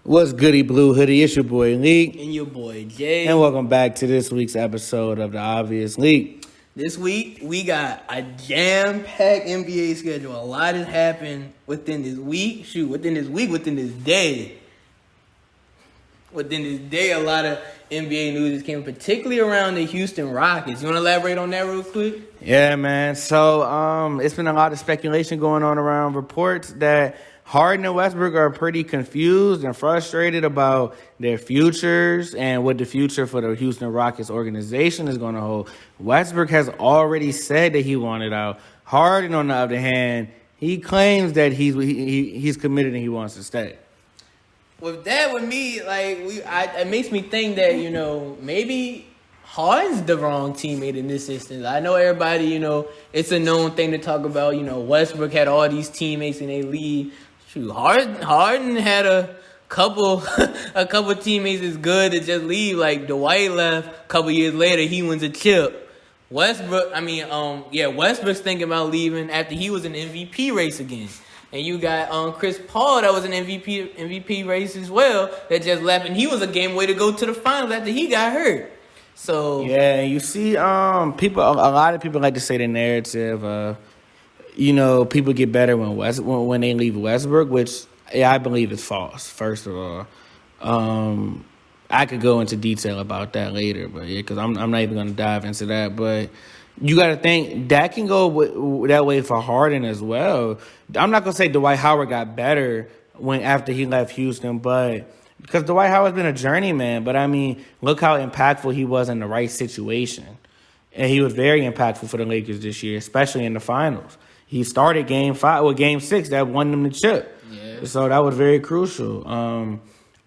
What's goody blue hoodie? It's your boy Leak. And your boy Jay. And welcome back to this week's episode of The Obvious Leak. This week, we got a jam-packed NBA schedule. A lot has happened within this week. Within this day. Within this day, a lot of NBA news came, particularly around the Houston Rockets. You want to elaborate on that real quick? Yeah, man. So, it's been a lot of speculation going on around reports that Harden and Westbrook are pretty confused and frustrated about their futures and what the future for the Houston Rockets organization is going to hold. Westbrook has already said that he wanted out. Harden, on the other hand, he claims that he's committed and he wants to stay. With me, it makes me think that, maybe Harden's the wrong teammate in this instance. I know everybody, it's a known thing to talk about. Westbrook had all these teammates in their league. Harden had a couple teammates as good to just leave. Like Dwight left a couple years later, he wins a chip. Westbrook's thinking about leaving after he was in the MVP race again. And you got Chris Paul that was an MVP race as well that just left, and he was a game away to go to the finals after he got hurt. So yeah, you see, a lot of people like to say the narrative. People get better when they leave Westbrook, which I believe is false. First of all, I could go into detail about that later, but because I'm not even going to dive into that. But you got to think that can go that way for Harden as well. I'm not going to say Dwight Howard got better after he left Houston, but because Dwight Howard's been a journeyman. But I mean, look how impactful he was in the right situation, and he was very impactful for the Lakers this year, especially in the finals. He started Game 6 that won them the chip. Yeah. So that was very crucial.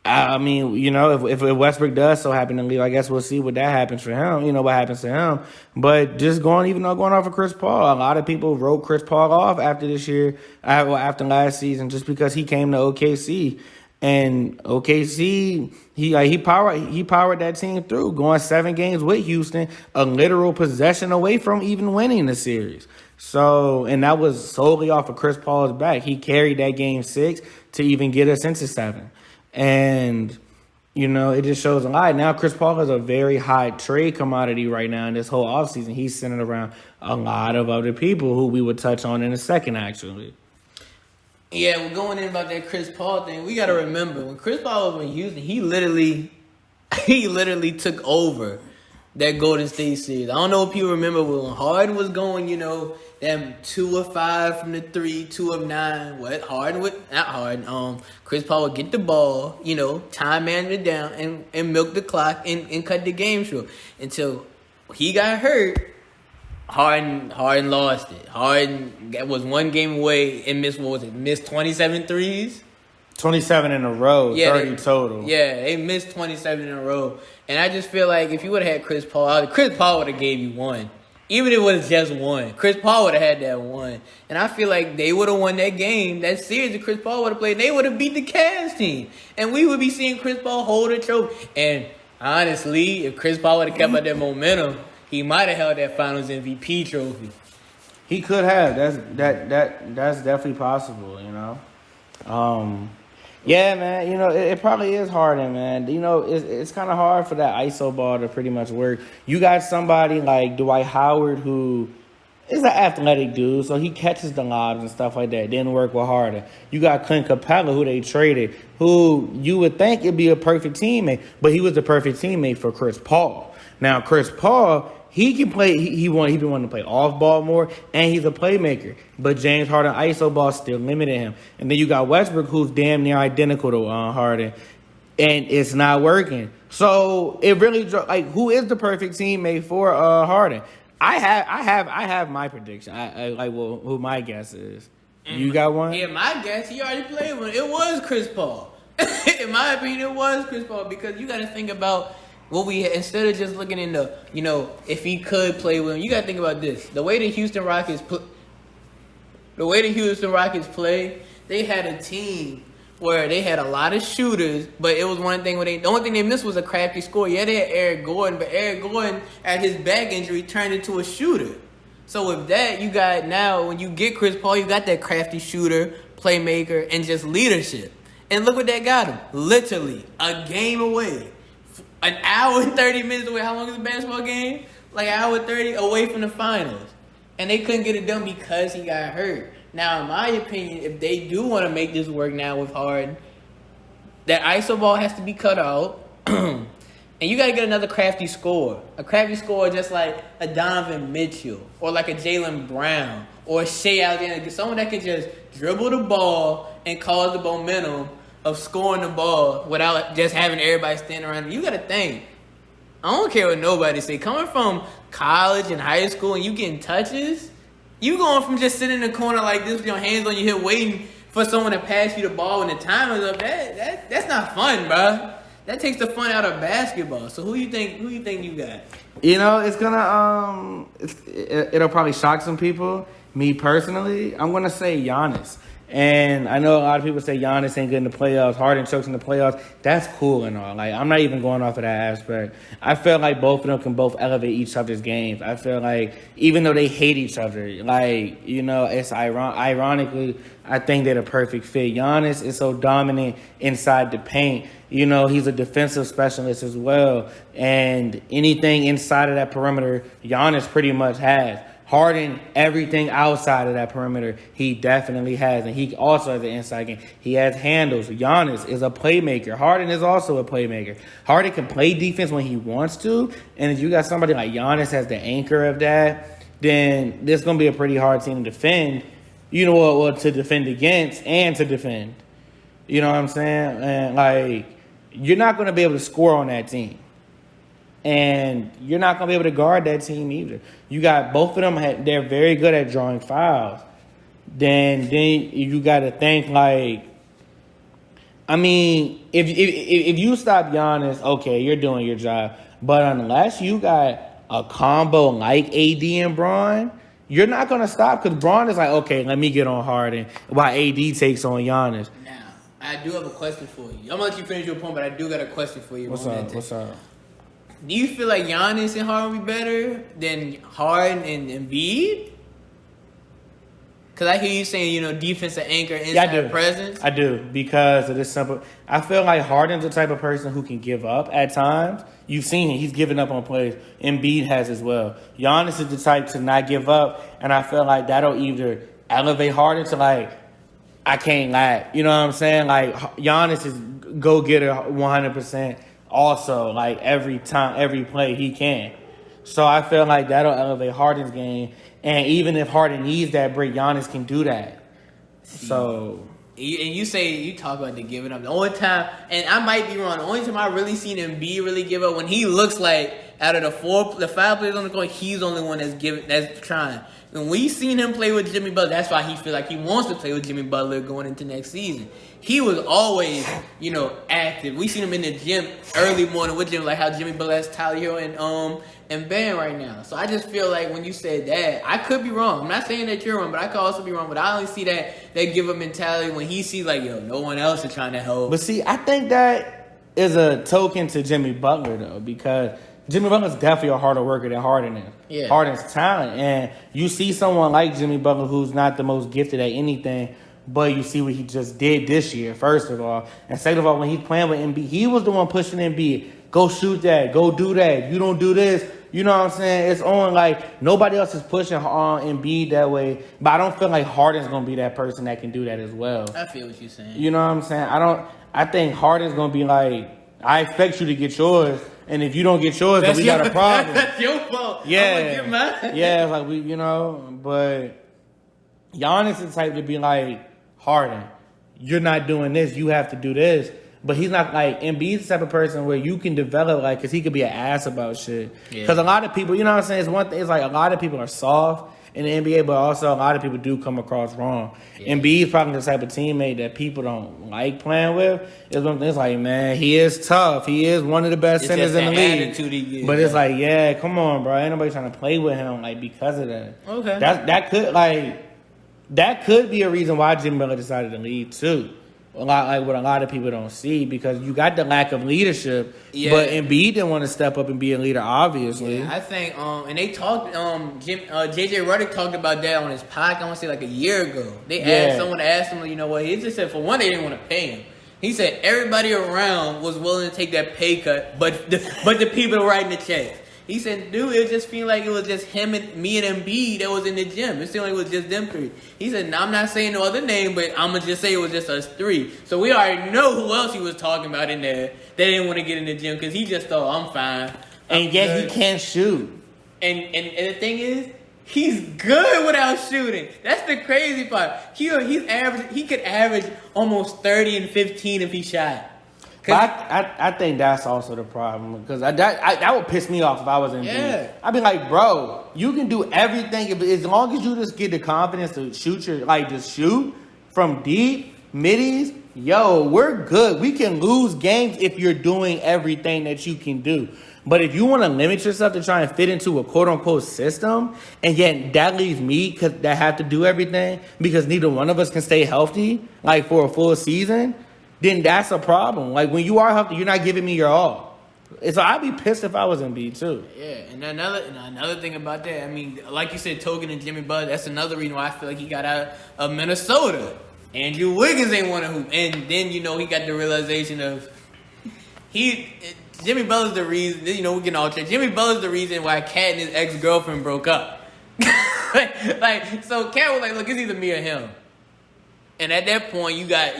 If Westbrook does so happen to leave, I guess we'll see what that happens for him. What happens to him. But just going off of Chris Paul, a lot of people wrote Chris Paul off after this year, after last season, just because he came to OKC. And OKC, he powered that team through, going 7 games with Houston, a literal possession away from even winning the series. So, and that was solely off of Chris Paul's back. He carried that Game 6 to even get us into 7. And, it just shows a lot. Now, Chris Paul is a very high trade commodity right now in this whole offseason. He's centered around a lot of other people who we would touch on in a second, actually. Yeah, we're going in about that Chris Paul thing. We got to remember, when Chris Paul was in Houston, he literally took over that Golden State series. I don't know if people remember when Harden was going, them 2 of 5 from the 3, 2 of 9. Chris Paul would get the ball, time management down and milk the clock and cut the game short. Until he got hurt, Harden lost it. Harden was 1 game away and missed 27 threes? 27 in a row, yeah, 30 total. Yeah, they missed 27 in a row. And I just feel like if you would have had Chris Paul would have gave you 1. Even if it was just 1. Chris Paul would have had that 1. And I feel like they would have won that game, that series that Chris Paul would have played. They would have beat the Cavs team. And we would be seeing Chris Paul hold a trophy. And honestly, if Chris Paul would have kept up that momentum, he might have held that Finals MVP trophy. He could have. That's definitely possible, Yeah, man, it probably is Harden, man. It's kind of hard for that ISO ball to pretty much work. You got somebody like Dwight Howard who is an athletic dude, so he catches the lobs and stuff like that. Didn't work with Harden. You got Clint Capella, who they traded, who you would think it'd be a perfect teammate, but he was the perfect teammate for Chris Paul. Now, Chris Paul, he can play. He been wanting to play off ball more, and he's a playmaker. But James Harden ISO ball still limited him. And then you got Westbrook, who's damn near identical to Harden, and it's not working. So it really who is the perfect teammate for Harden? I have my prediction. Who my guess is. You got one? Yeah, my guess. He already played one. It was Chris Paul. In my opinion, it was Chris Paul because you got to think about. Instead of just looking in if he could play with him, you gotta think about this. The way the Houston Rockets play, they had a team where they had a lot of shooters, but it was one thing where the only thing they missed was a crafty score. Yeah, they had Eric Gordon, but Eric Gordon, at his back injury, turned into a shooter. So with that, you got now, when you get Chris Paul, you got that crafty shooter, playmaker, and just leadership. And look what that got him. Literally, a game away. An hour and 30 minutes away. How long is a basketball game? Like an hour and 30 away from the finals. And they couldn't get it done because he got hurt. Now, in my opinion, if they do want to make this work now with Harden, that ISO ball has to be cut out. And you got to get another crafty scorer. A crafty scorer just like a Donovan Mitchell or like a Jaylen Brown or a Shea Alexander. Someone that can just dribble the ball and cause the momentum of scoring the ball without just having everybody standing around. You got to think. I don't care what nobody say. Coming from college and high school and you getting touches, you going from just sitting in the corner like this with your hands on your hip waiting for someone to pass you the ball when the time is up. That's not fun, bro. That takes the fun out of basketball. So who you think you got? You know, it's gonna it'll probably shock some people. Me personally, I'm gonna say Giannis. And I know a lot of people say Giannis ain't good in the playoffs, Harden chokes in the playoffs. That's cool and all. Like, I'm not even going off of that aspect. I feel like both of them can both elevate each other's games. I feel like even though they hate each other, like, you know, it's ironically, I think they're the perfect fit. Giannis is so dominant inside the paint. You know, he's a defensive specialist as well. And anything inside of that perimeter, Giannis pretty much has. Harden, everything outside of that perimeter, he definitely has. And he also has an inside game. He has handles. Giannis is a playmaker. Harden is also a playmaker. Harden can play defense when he wants to. And if you got somebody like Giannis as the anchor of that, then this is going to be a pretty hard team to defend. You know what, to defend against and to defend. You know what I'm saying? And, like, you're not going to be able to score on that team. And you're not going to be able to guard that team either. You got both of them, they're very good at drawing fouls. Then you got to think like, I mean, if you stop Giannis, okay, you're doing your job. But unless you got a combo like AD and Bron, you're not going to stop because Bron is like, okay, let me get on Harden while AD takes on Giannis. Now, I do have a question for you. I'm going to let you finish your point, but I do got a question for you. What's up? Do you feel like Giannis and Harden will be better than Harden and Embiid? Because I hear you saying, you know, defensive anchor, inside presence. I do, because of this simple. I feel like Harden's the type of person who can give up at times. You've seen it. He's given up on plays. Embiid has as well. Giannis is the type to not give up, and I feel like that'll either elevate Harden to, like, I can't lie. You know what I'm saying? Like, Giannis is go-getter 100%. Also, like, every time, every play he can. So I feel like that'll elevate Harden's game. And even if Harden needs that break, Giannis can do that. So. And you talk about the giving up. The only time, and I might be wrong, the only time I really seen Embiid really give up when he looks like out of the 5 players on the court, he's the only one that's trying. When we seen him play with Jimmy Butler, that's why he feel like he wants to play with Jimmy Butler going into next season. He was always, you know, active. We seen him in the gym early morning with Jimmy, like how Jimmy Butler has Tyler Hero and Bam right now. So I just feel like when you said that, I could be wrong. I'm not saying that you're wrong, but I could also be wrong. But I only see that give up mentality when he sees like, yo, no one else is trying to help. But see, I think that is a token to Jimmy Butler though, because Jimmy Butler's definitely a harder worker than Harden is. Yeah. Harden's talent. And you see someone like Jimmy Butler who's not the most gifted at anything, but you see what he just did this year, first of all. And second of all, when he's playing with Embiid, he was the one pushing Embiid. Go shoot that. Go do that. You don't do this. You know what I'm saying? It's on, like, nobody else is pushing on Embiid that way. But I don't feel like Harden's going to be that person that can do that as well. I feel what you're saying. You know what I'm saying? I think Harden's going to be like, I expect you to get yours. And if you don't get yours, then we got a problem. That's your fault. Yeah. I'm gonna get mine. Yeah, it's like we, you know, but Giannis is the type to be like, Harden, you're not doing this. You have to do this. But he's not like, Embiid's the type of person where you can develop, like, because he could be an ass about shit. Because a lot of people, you know what I'm saying? It's one thing, it's like a lot of people are soft in the NBA, but also a lot of people do come across wrong. Yeah. Embiid's probably the type of teammate that people don't like playing with. It's like, man, he is tough. He is one of the best centers in the league. But it's like, yeah, come on, bro. Ain't nobody trying to play with him, like, because of that. Okay. That could be a reason why Jimmy Butler decided to leave, too. What a lot of people don't see, because you got the lack of leadership, but Embiid didn't want to step up and be a leader, obviously. Yeah, I think, and they talked, JJ Redick talked about that on his podcast, I want to say like a year ago. Someone asked him, you know what, he just said, for one, they didn't want to pay him. He said everybody around was willing to take that pay cut, but the people writing the checks. He said, dude, it just feel like it was just him and me and Embiid that was in the gym. It seemed like it was just them three. He said, nah, I'm not saying no other name, but I'm going to just say it was just us three. So we already know who else he was talking about in there. They didn't want to get in the gym because he just thought, I'm fine. And yet he can't shoot. And the thing is, he's good without shooting. That's the crazy part. He could average almost 30 and 15 if he shot. But I think that's also the problem because that would piss me off if I was in B. I'd be like, bro, you can do everything as long as you just get the confidence to shoot just shoot from deep, middies. Yo, we're good. We can lose games if you're doing everything that you can do. But if you want to limit yourself to try and fit into a quote-unquote system, and yet that leaves me that have to do everything because neither one of us can stay healthy for a full season, then that's a problem. Like, when you are healthy, you're not giving me your all. So I'd be pissed if I was in B, too. Yeah, and another thing about that, I mean, like you said, Token and Jimmy Butler, that's another reason why I feel like he got out of Minnesota. Andrew Wiggins ain't want to hoop. And then, he got the realization of Jimmy Butler's the reason, we getting all tricked. Jimmy Butler's the reason why Cat and his ex-girlfriend broke up. So Cat was like, look, it's either me or him. And at that point, you got,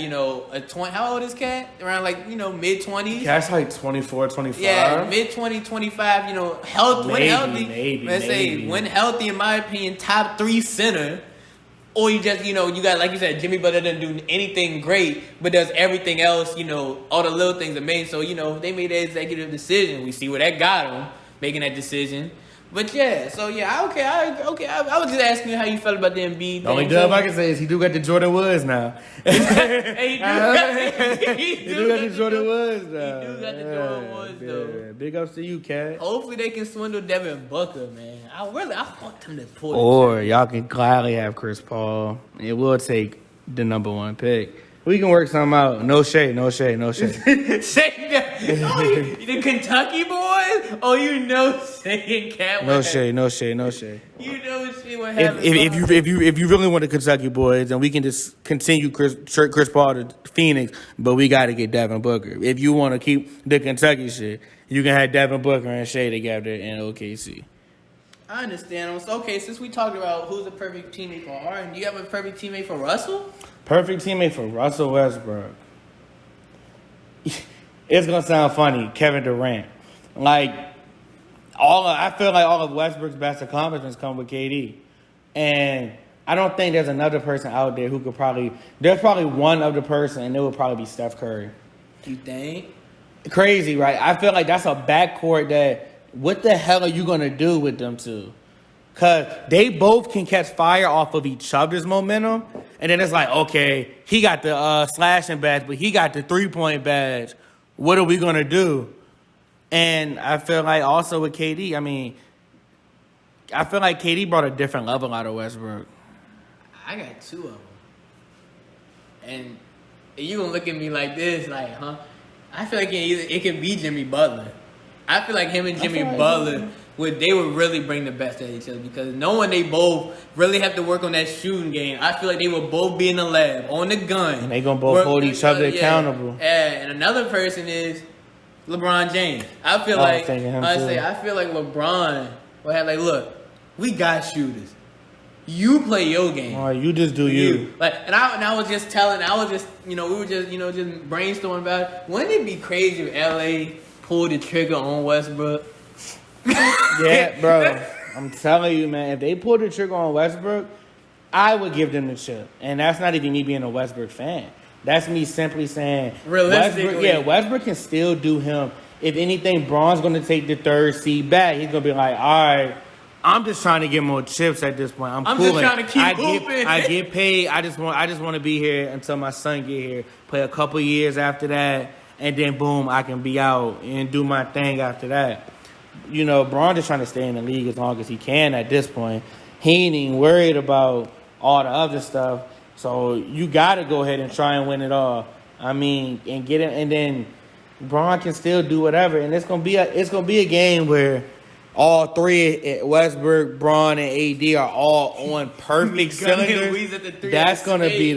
how old is Cat? Around mid-20s? Cat's like 24, 25. Yeah, mid-20, 25, when healthy. When healthy, in my opinion, top 3 center. Or you just, you got, like you said, Jimmy Butler doesn't do anything great, but does everything else, all the little things are made. So, they made that executive decision. We see where that got them, making that decision. But yeah, so yeah, okay. I was just asking you how you felt about the Embiid. The only dub I can say is he do got the Jordan Woods now. He do got the Jordan Woods now. He do got the Jordan Woods though. Big ups to you, Cat. Hopefully they can swindle Devin Booker, man. I want them to pull. Or y'all can gladly have Chris Paul. It will take the number 1 pick. We can work something out. No shade. Say that. The Kentucky boys? Saying Cat. No shade. Shit what happened. If you really want the Kentucky boys, then we can just continue Chris Paul to Phoenix, but we got to get Devin Booker. If you want to keep the Kentucky shit, you can have Devin Booker and Shea together in OKC. I understand. So, okay, since we talked about who's the perfect teammate for Harden, do you have a perfect teammate for Russell? Perfect teammate for Russell Westbrook. It's gonna sound funny, Kevin Durant. I feel like all of Westbrook's best accomplishments come with KD, and I don't think there's another person out there who could probably. There's probably one other person, and it would probably be Steph Curry. You think? Crazy, right? I feel like that's a backcourt that. What the hell are you gonna do with them two? Cause they both can catch fire off of each other's momentum, and then it's like, okay, he got the slashing badge, but he got the 3-point badge. What are we gonna do? And I feel like also with KD, I feel like KD brought a different level out of Westbrook. I got 2 of them, and you gonna look at me like this, huh? I feel like it can be Jimmy Butler. I feel like him and Jimmy Butler would really bring the best at each other because knowing they both really have to work on that shooting game, I feel like they would both be in the lab on the gun. And they gonna both hold each other accountable. Yeah, and another person is LeBron James. I feel like LeBron would have look, we got shooters. You play your game. All right, you just do you. I was just we were just brainstorming about it. Wouldn't it be crazy if LA pulled the trigger on Westbrook? Yeah, bro. I'm telling you, man. If they pulled the trigger on Westbrook, I would give them the chip. And that's not even me being a Westbrook fan. That's me simply saying, Westbrook can still do him. If anything, Braun's going to take the 3rd seed back. He's going to be like, all right, I'm just trying to get more chips at this point. I'm just trying to keep hooping. I get paid. I just want to be here until my son get here. Play a couple years after that. And then, boom, I can be out and do my thing after that. Braun just trying to stay in the league as long as he can at this point. He ain't even worried about all the other stuff. So you got to go ahead and try and win it all. And get it. And then Braun can still do whatever. And it's gonna be a game where all 3, Westbrook, Braun, and AD are all on perfect cylinders. That's gonna be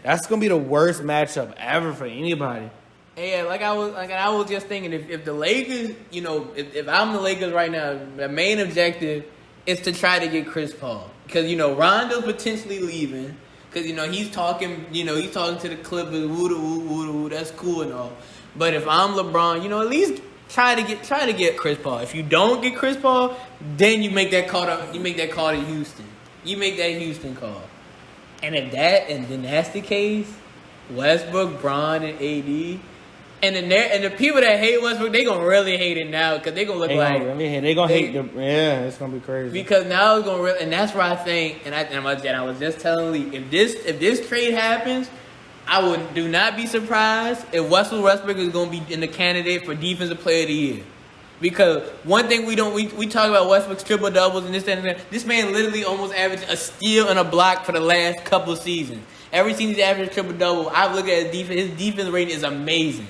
That's gonna be the worst matchup ever for anybody. Yeah, I was just thinking, if the Lakers, if I'm the Lakers right now, the main objective is to try to get Chris Paul, because Rondo's potentially leaving, because he's talking to the Clippers, woo, that's cool and all. But if I'm LeBron, at least try to get Chris Paul. If you don't get Chris Paul, then you make that call to Houston. You make that Houston call. And then that's the case, Westbrook, Bron, and AD. And the people that hate Westbrook, they gonna really hate it now, because they gonna look like they gonna hate the it's gonna be crazy, because now it's gonna really, and that's where I think, and I was just telling Lee, if this trade happens, I do not be surprised if Westbrook is gonna be in the candidate for Defensive Player of the Year, because one thing we talk about Westbrook's triple doubles and this and that. This man literally almost averaged a steal and a block for the last couple of seasons. Every season he's averaged a triple double. I look at his defense. His defense rating is amazing.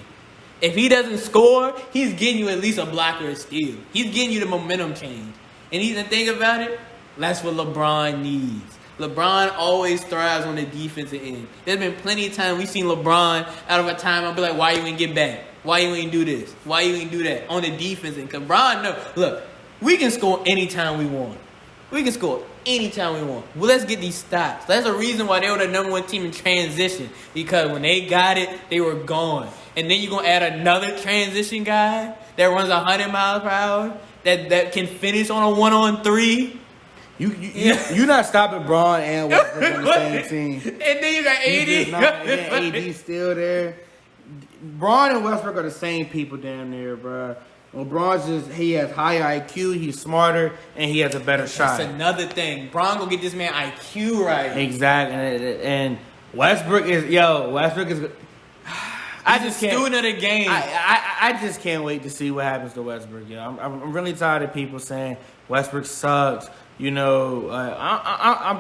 If he doesn't score, he's getting you at least a block or a steal. He's getting you the momentum change. And the thing about it, that's what LeBron needs. LeBron always thrives on the defensive end. There's been plenty of times we've seen LeBron out of a time. I'll be like, why you ain't get back? Why you ain't do this? Why you ain't do that? On the defense end. Because LeBron, no, look, we can score anytime we want. We can score anytime we want. Well, let's get these stops. That's the reason why they were the number one team in transition. Because when they got it, they were gone. And then you're going to add another transition guy that runs 100 miles per hour that can finish on a 1-on-3. You're not stopping Braun and Westbrook on the same team. And then you got AD. And AD still there. Braun and Westbrook are the same people damn near, bro. LeBron's he has higher IQ, he's smarter, and he has a better shot. That's another thing. Braun gonna get this man IQ right. Exactly. And Westbrook is. I just can't. Student of the game. I just can't wait to see what happens to Westbrook. I'm really tired of people saying Westbrook sucks. I'm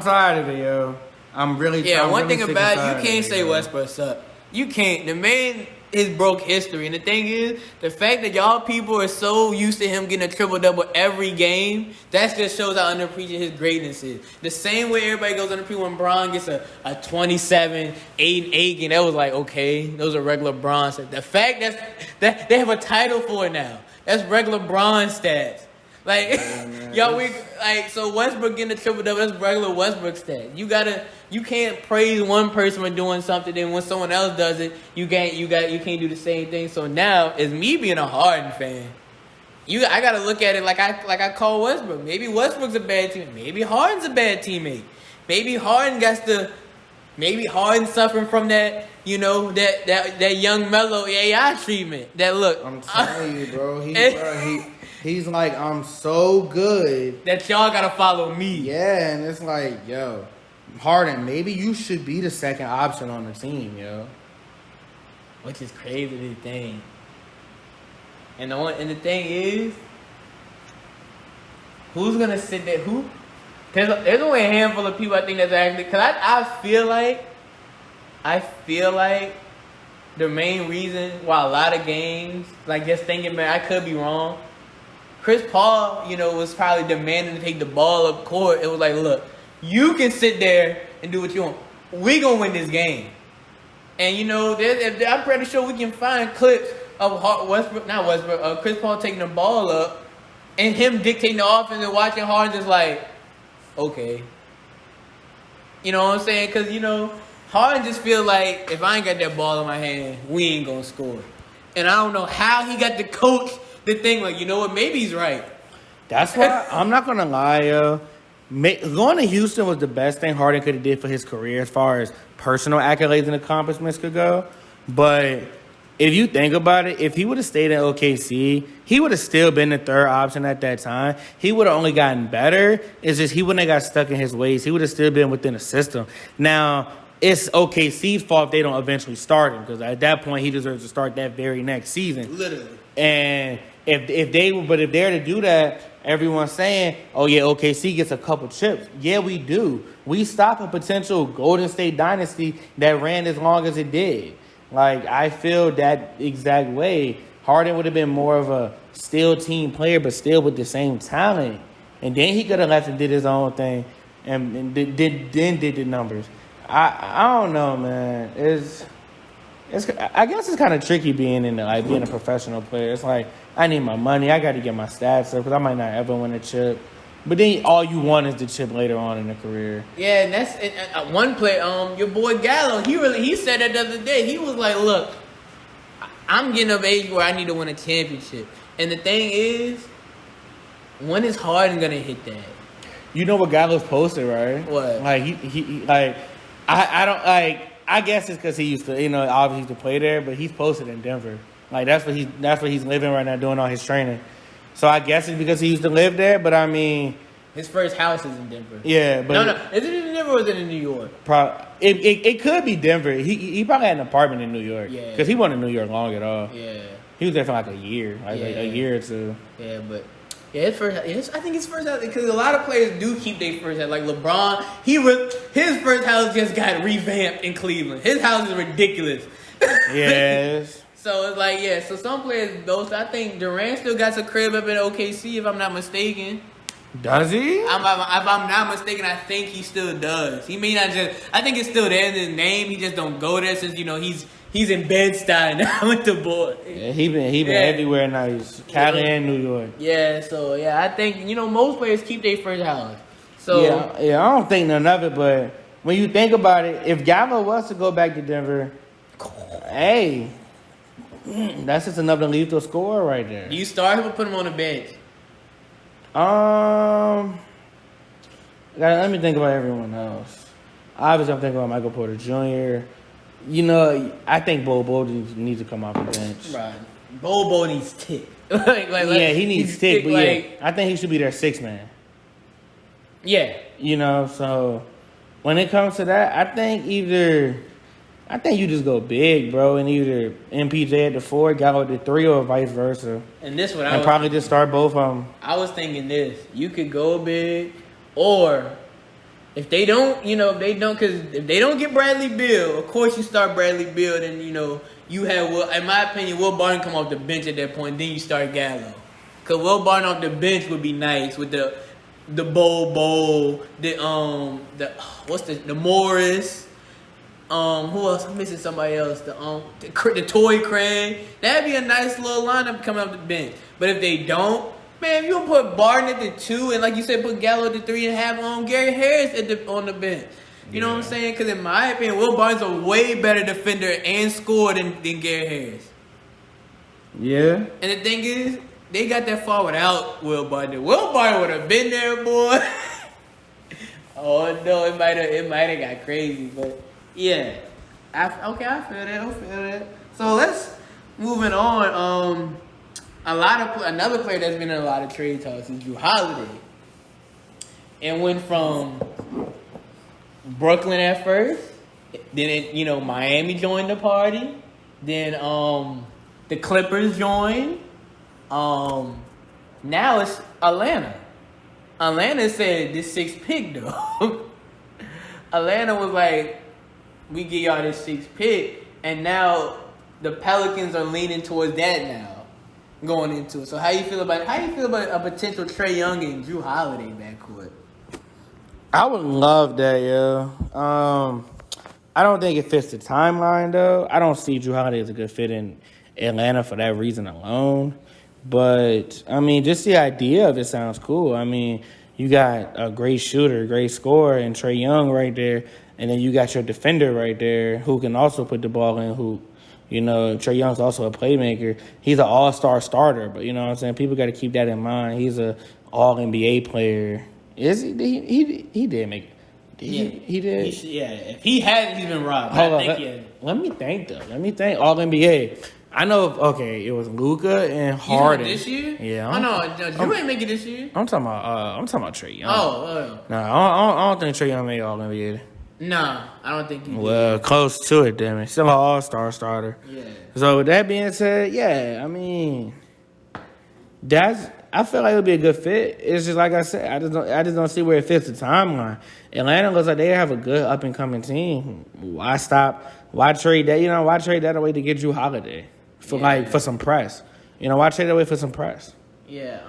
tired of it, yo. I'm really tired. Yeah, one really thing about it, you can't say Westbrook sucks. You can't. The man is broke history, and the thing is, the fact that y'all people are so used to him getting a triple double every game, that just shows how underappreciated his greatness is. The same way everybody goes underappreciated when Bron gets a 27, 8 game, that was like, okay, those are regular Bron stats. The fact that they have a title for it now, that's regular Bron stats. Like, so Westbrook getting a triple double, that's regular Westbrook stats. You can't praise one person for doing something, then when someone else does it, you can't do the same thing. So now, as me being a Harden fan, I gotta look at it like I call Westbrook. Maybe Westbrook's a bad teammate. Maybe Harden's a bad teammate. Maybe Harden's suffering from that, that young mellow AI treatment. That look, I'm telling you, bro. He's like, I'm so good that y'all gotta follow me. Yeah, and it's like, yo, Harden, maybe you should be the second option on the team, yo. Which is crazy to think. And the thing is, who's gonna sit there? There's only a handful of people I think that's actually, because I feel like the main reason why a lot of games, like just thinking, man, I could be wrong. Chris Paul, was probably demanding to take the ball up court. It was like, look, you can sit there and do what you want. We gonna win this game. And I'm pretty sure we can find clips of Chris Paul taking the ball up and him dictating the offense and watching Harden just like, okay. You know what I'm saying? Because, Harden just feel like if I ain't got that ball in my hand, we ain't gonna score. And I don't know how he got the coach the thing, like, maybe he's right. That's why I'm not gonna lie, yo. Going to Houston was the best thing Harden could have did for his career as far as personal accolades and accomplishments could go. But if you think about it, if he would have stayed in OKC, he would have still been the third option at that time. He would have only gotten better. It's just he wouldn't have got stuck in his ways. He would have still been within the system. Now, it's OKC's fault if they don't eventually start him, because at that point he deserves to start that very next season. Literally. And if they're to do that, everyone's saying, oh yeah, OKC gets a couple chips. Yeah, we do. We stop a potential Golden State dynasty that ran as long as it did. Like, I feel that exact way. Harden would have been more of a still team player, but still with the same talent. And then he could have left and did his own thing and did the numbers. I don't know, man. I guess it's kind of tricky being being a professional player. It's like I need my money. I got to get my stats up because I might not ever win a chip. But then all you want is the chip later on in the career. Yeah, and that's one play. Your boy Gallo, he said that the other day. He was like, "Look, I'm getting of age where I need to win a championship." And the thing is, when is Harden gonna hit that? You know what Gallo's posted, right? What? Like he like I don't like. I guess it's because he used to, obviously used to play there, but he's posted in Denver. Like that's what he's living right now, doing all his training. So I guess it's because he used to live there. But I mean, his first house is in Denver. Yeah, but no, is it in Denver or is it in New York? It could be Denver. He probably had an apartment in New York. Yeah, because he wasn't in New York long at all. Yeah, he was there for like a year, a year or two. Yeah, but. Yeah, I think his first house, because a lot of players do keep their first house. Like LeBron, his first house just got revamped in Cleveland. His house is ridiculous. Yes. So it's like, yeah, so some players, I think Durant still got a crib up in OKC, if I'm not mistaken. Does he? If I'm not mistaken, I think he still does. He may not I think it's still there in his name. He just don't go there since, he's in Bed-Stuy now with the boy. Yeah, he been everywhere now. He's Cali and New York. Yeah, so yeah, I think most players keep their first house. So yeah, I don't think none of it. But when you think about it, if Gallo was to go back to Denver, hey, that's just another lethal scorer right there. Do you start him or put him on the bench? Let me think about everyone else. Obviously, I'm thinking about Michael Porter Jr. I think Bobo needs to come off the bench. Right. Bobo needs tick. Yeah, he needs tick, but I think he should be their sixth man. Yeah. So when it comes to that, I think you just go big, bro, and either MPJ at the 4, Gallo at the 3, or vice versa. And this one, probably just start both of them. I was thinking this: you could go big, or if they don't, because if they don't get Bradley Beal, of course you start Bradley Beal, then you have, in my opinion, Will Barton come off the bench at that point. Then you start Gallo, because Will Barton off the bench would be nice with the Bowl, the Morris. Who else? I'm missing somebody else. The Toy Craig. That'd be a nice little lineup coming off the bench. But if they don't, man, if you don't put Barton at the 2 and like you said, put Gallo at the 3 and have Gary Harris on the bench. You know what I'm saying? Because in my opinion, Will Barton's a way better defender and scorer than Gary Harris. Yeah. And the thing is, they got that far without Will Barton. Will Barton would have been there, boy. Oh no, it might have got crazy, but. Yeah, I feel that. So let's moving on. Another player that's been in a lot of trade talks is Drew Holiday, and went from Brooklyn at first, then Miami joined the party, then the Clippers joined. Now it's Atlanta. Atlanta said this 6th pick though. Atlanta was like, we give y'all this 6th pick, and now the Pelicans are leaning towards that now, going into it. So how you feel about a potential Trae Young and Drew Holiday backcourt? I would love that, yeah. I don't think it fits the timeline though. I don't see Drew Holiday as a good fit in Atlanta for that reason alone. But I mean, just the idea of it sounds cool. I mean, you got a great shooter, great scorer, and Trae Young right there. And then you got your defender right there who can also put the ball in, Trae Young's also a playmaker. He's an all-star starter, but you know what I'm saying? People got to keep that in mind. He's an all-NBA player. Is he? He did make it. He did? If he hadn't, he's been robbed. Let me think. All-NBA. I know, it was Luka and Harden. This year? Yeah. No, Drew ain't make it this year. I'm talking about Trae Young. Oh. No, I don't think Trae Young made All-NBA. Nah, I don't think he did. Well, close to it, damn it. Still an all-star starter. Yeah. So with that being said, yeah, I mean, I feel like it would be a good fit. It's just like I said, I just don't see where it fits the timeline. Atlanta looks like they have a good up-and-coming team. Why trade that? Why trade that away to get Drew Holiday for some press? Why trade that away for some press? Yeah.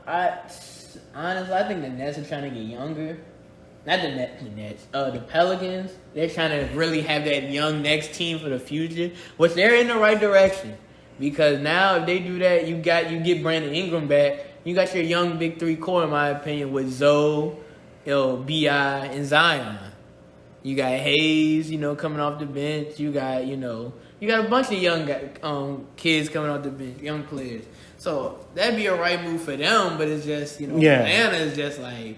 I think the Nets are trying to get younger. not the Nets, the Pelicans. They're trying to really have that young next team for the future, which they're in the right direction. Because now if they do that, you get Brandon Ingram back. You got your young big three core, in my opinion, with Zoe, B.I., and Zion. You got Hayes, coming off the bench. You got a bunch of young kids coming off the bench, young players. So that'd be a right move for them, but it's just, Atlanta is just like,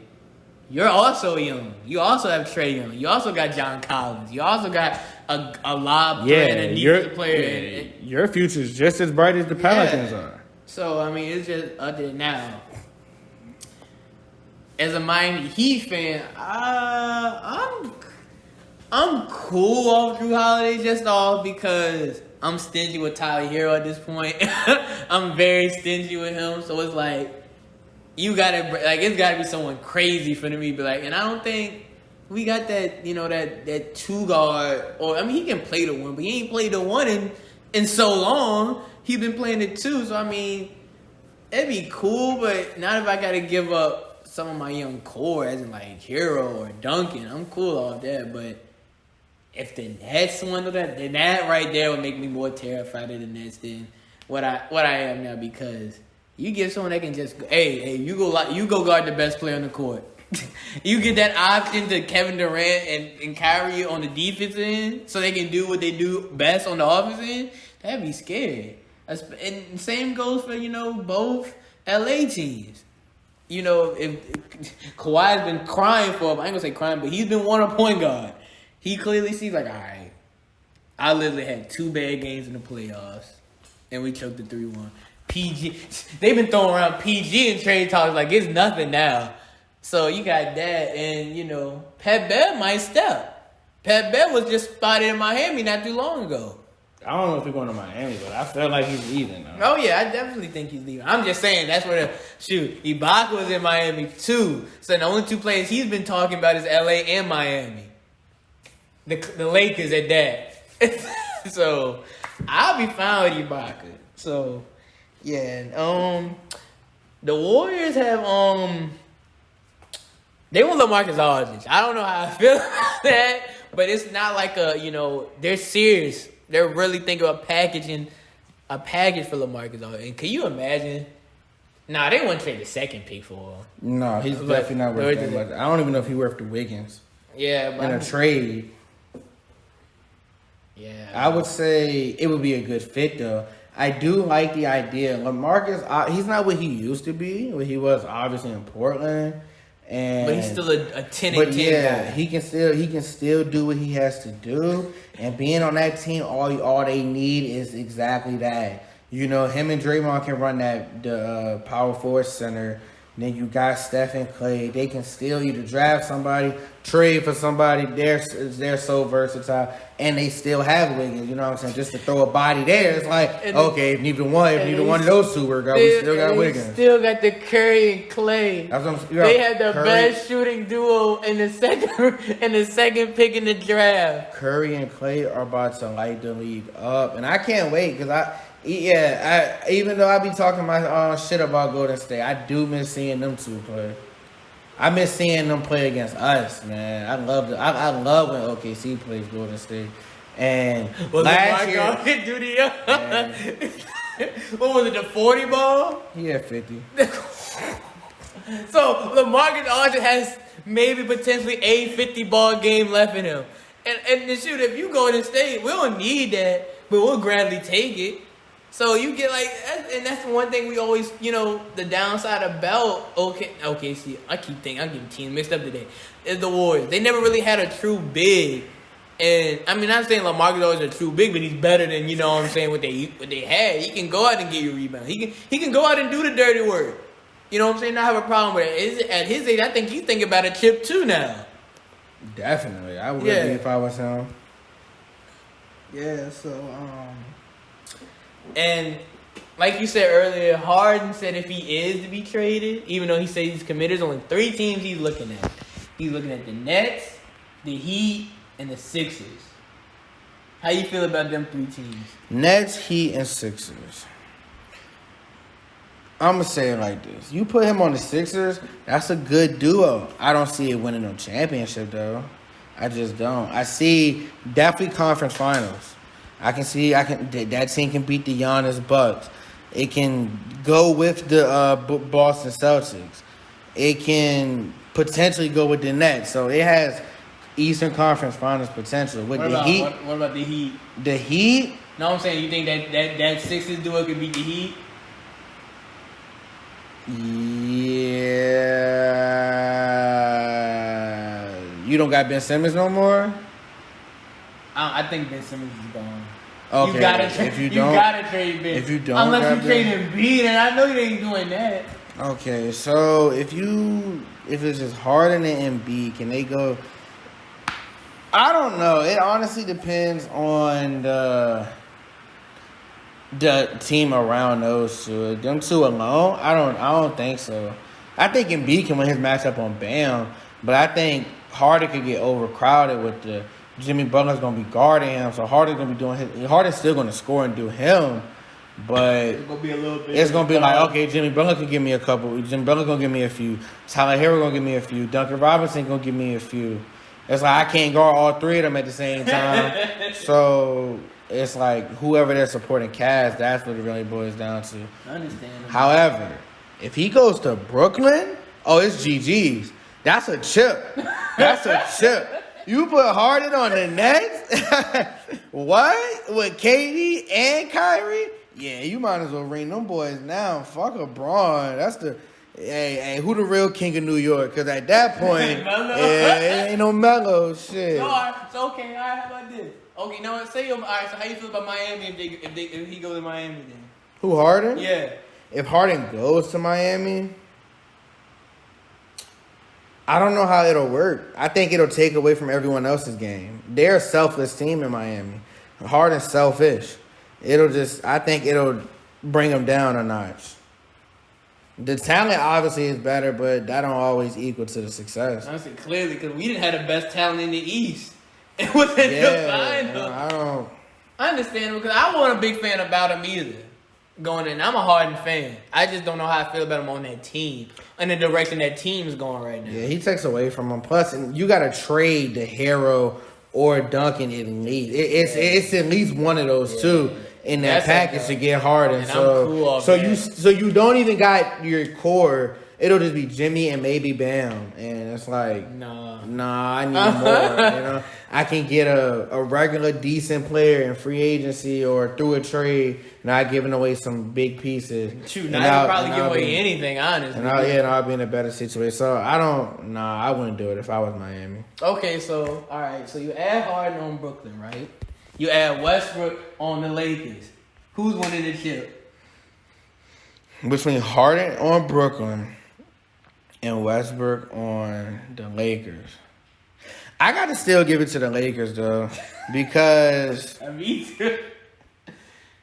you're also young. You also have Trae Young. You also got John Collins. You also got a lob player and a defensive player. Your future is just as bright as the Pelicans are. So, it's just other now. As a Miami Heat fan, I'm cool off Drew Holiday just off because I'm stingy with Tyler Hero at this point. I'm very stingy with him, so it's like it's gotta be someone crazy for me to be like, and I don't think we got that that two guard, or he can play the one, but he ain't played the one in so long. He's been playing the two, so it'd be cool, but not if I gotta give up some of my young core, as in like Hero or Duncan. I'm cool off that, but if the Nets won that, then that right there would make me more terrified of the Nets than what I am now, because you get someone that can just hey, you go guard the best player on the court. You get that option to Kevin Durant and Kyrie on the defense end, so they can do what they do best on the offense end. That'd be scary. And same goes for both LA teams. If Kawhi's been crying for him, I ain't gonna say crying, but he's been wanting a point guard. He clearly sees like, all right, I literally had 2 bad games in the playoffs, and we choked the 3-1. PG, they've been throwing around PG and trade talks like it's nothing now. So you got that, and Pat Bev might step. Pat Bev was just spotted in Miami not too long ago. I don't know if he's going to Miami, but I feel like he's leaving now. Oh yeah, I definitely think he's leaving. I'm just saying that's where Ibaka was in Miami too. So the only 2 players he's been talking about is LA and Miami. The Lakers at that. So I'll be fine with Ibaka. So yeah, the Warriors have they want LaMarcus Aldridge. I don't know how I feel about that, but it's not like they're serious. They're really thinking about packaging a package for LaMarcus Aldridge. And can you imagine? Nah, they wouldn't trade the second pick for him. No, he's definitely not worth that much. I don't even know if he's worth the Wiggins. Yeah, but in a trade. Yeah, I would say it would be a good fit though. I do like the idea. LaMarcus, he's not what he used to be. What he was obviously in Portland, but he's still a 10 But 10 yeah, guy. he can still do what he has to do. And being on that team, all they need is exactly that. Him and Draymond can run the power forward center. Then you got Steph and Clay. They can still either draft somebody, trade for somebody. They're so versatile, and they still have Wiggins. You know what I'm saying? Just to throw a body there, it's like if neither one of those two work out, we still got Wiggins. Still got the Curry and Clay. They had the best shooting duo in the second pick in the draft. Curry and Clay are about to light the league up, and I can't wait because even though I be talking my shit about Golden State, I do miss seeing them 2 play. I miss seeing them play against us, man. I love when OKC plays Golden State. And last year, what was it, the 40 ball? He had 50. So LaMarcus Aldridge has maybe potentially a 50 ball game left in him. And shoot, if you Golden State, we don't need that, but we'll gladly take it. So you get and that's the one thing we always, the downside about OKC. I'm getting teams mixed up today. Is the Warriors. They never really had a true big, and I'm not saying LaMarcus Aldridge is a true big, but he's better than what they had. He can go out and get you a rebound. He can go out and do the dirty work. You know what I'm saying? Not have a problem with it. At his age, I think he's thinking about a chip too now. Definitely, I would be if I was him. Yeah. So And like you said earlier, Harden said if he is to be traded, even though he says he's committed, there's only 3 teams he's looking at. He's looking at the Nets, the Heat, and the Sixers. How you feel about them 3 teams? Nets, Heat, and Sixers. I'm going to say it like this. You put him on the Sixers, that's a good duo. I don't see it winning no championship, though. I just don't. I see definitely conference finals. That team can beat the Giannis Bucks. It can go with the Boston Celtics. It can potentially go with the Nets. So it has Eastern Conference Finals potential. With the Heat. What about the Heat? The Heat? No, I'm saying you think that Sixers duo could beat the Heat? Yeah. You don't got Ben Simmons no more? I think Ben Simmons is gone. Okay. You gotta trade Ben. If you don't, unless you trade Embiid, and I know you ain't doing that. Okay, so if it's just Harden and Embiid, can they go? I don't know. It honestly depends on the team around those two. Them two alone, I don't think so. I think Embiid can win his matchup on Bam, but I think Harden could get overcrowded with the Jimmy Butler's gonna be guarding him, so Harden's gonna be doing his. Harden's still gonna score and do him, but it's gonna be a little bit. It's gonna be like, okay, Jimmy Butler can give me a couple. Jimmy Butler gonna give me a few. Tyler Hero gonna give me a few. Duncan Robinson gonna give me a few. It's like I can't guard all three of them at the same time. So it's like whoever they're supporting cast, that's what it really boils down to. I understand. However, if he goes to Brooklyn, oh, it's GG's. That's a chip. That's a chip. You put Harden on the Nets? What? With KD and Kyrie? Yeah, you might as well ring them boys now. Fuck LeBron. That's the... Hey, who the real king of New York? Because at that point, it ain't no Melo shit. No, so okay, all right, how about this? Okay, now say all right, so how you feel about Miami if he goes to Miami then? Who, Harden? Yeah. If Harden goes to Miami... I don't know how it'll work. I think it'll take away from everyone else's game. They're a selfless team in Miami. Harden's selfish. I think it'll bring them down a notch. The talent obviously is better, but that don't always equal to the success. Honestly, clearly, because we didn't have the best talent in the East. It wasn't the final. I understand, because I wasn't a big fan about him either. Going in, I'm a Harden fan. I just don't know how I feel about him on that team, in the direction that team's going right now. Yeah, he takes away from him. Plus, you got to trade the Hero or Duncan at least. It's at least one of those two in that package to get Harden. So you don't even got your core. It'll just be Jimmy and maybe Bam, and it's like nah, I need more. I can get a regular decent player in free agency or through a trade, not giving away some big pieces. Shoot, now you probably give away anything, honestly. And I'll be in a better situation. So I wouldn't do it if I was Miami. Okay, so all right, so you add Harden on Brooklyn, right? You add Westbrook on the Lakers. Who's winning the chip? Between Harden on Brooklyn and Westbrook on the Lakers. I got to still give it to the Lakers, though, because Me too.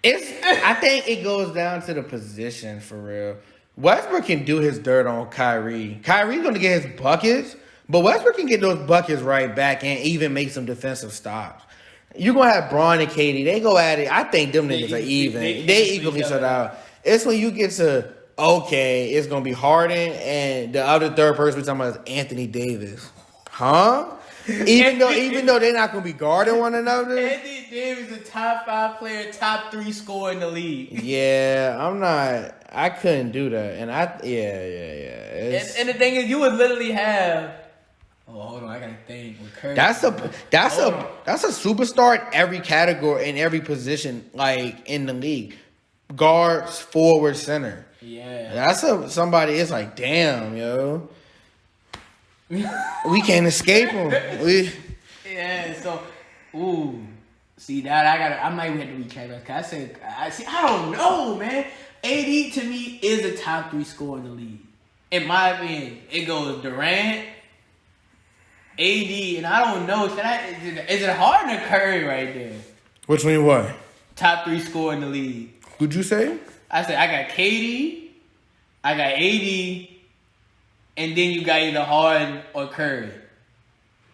I think it goes down to the position, for real. Westbrook can do his dirt on Kyrie. Kyrie's going to get his buckets, but Westbrook can get those buckets right back and even make some defensive stops. You're going to have Braun and KD. They go at it. I think them niggas are even. They equally shut out. It's when you get to... Okay, it's going to be Harden, and the other third person we're talking about is Anthony Davis. Huh? Even though they're not going to be guarding one another? Anthony Davis is a top 5 player, top 3 scorer in the league. Yeah, I couldn't do that. And And the thing is, you would literally have... Oh, hold on, I got to think. With Curry. That's a superstar in every category, in every position, like, in the league. Guards, forward, center. Yeah. That's somebody, it's like, damn, yo. We can't escape him. Yeah, so, see, that I might have to recheck that. Cause I don't know, man. AD to me is a top 3 scorer in the league. In my opinion, it goes Durant, AD, and I don't know. Is it Harden or Curry right there? Which one? What? Top 3 scorer in the league. Who'd you say? I said I got KD, I got AD, and then you got either Harden or Curry.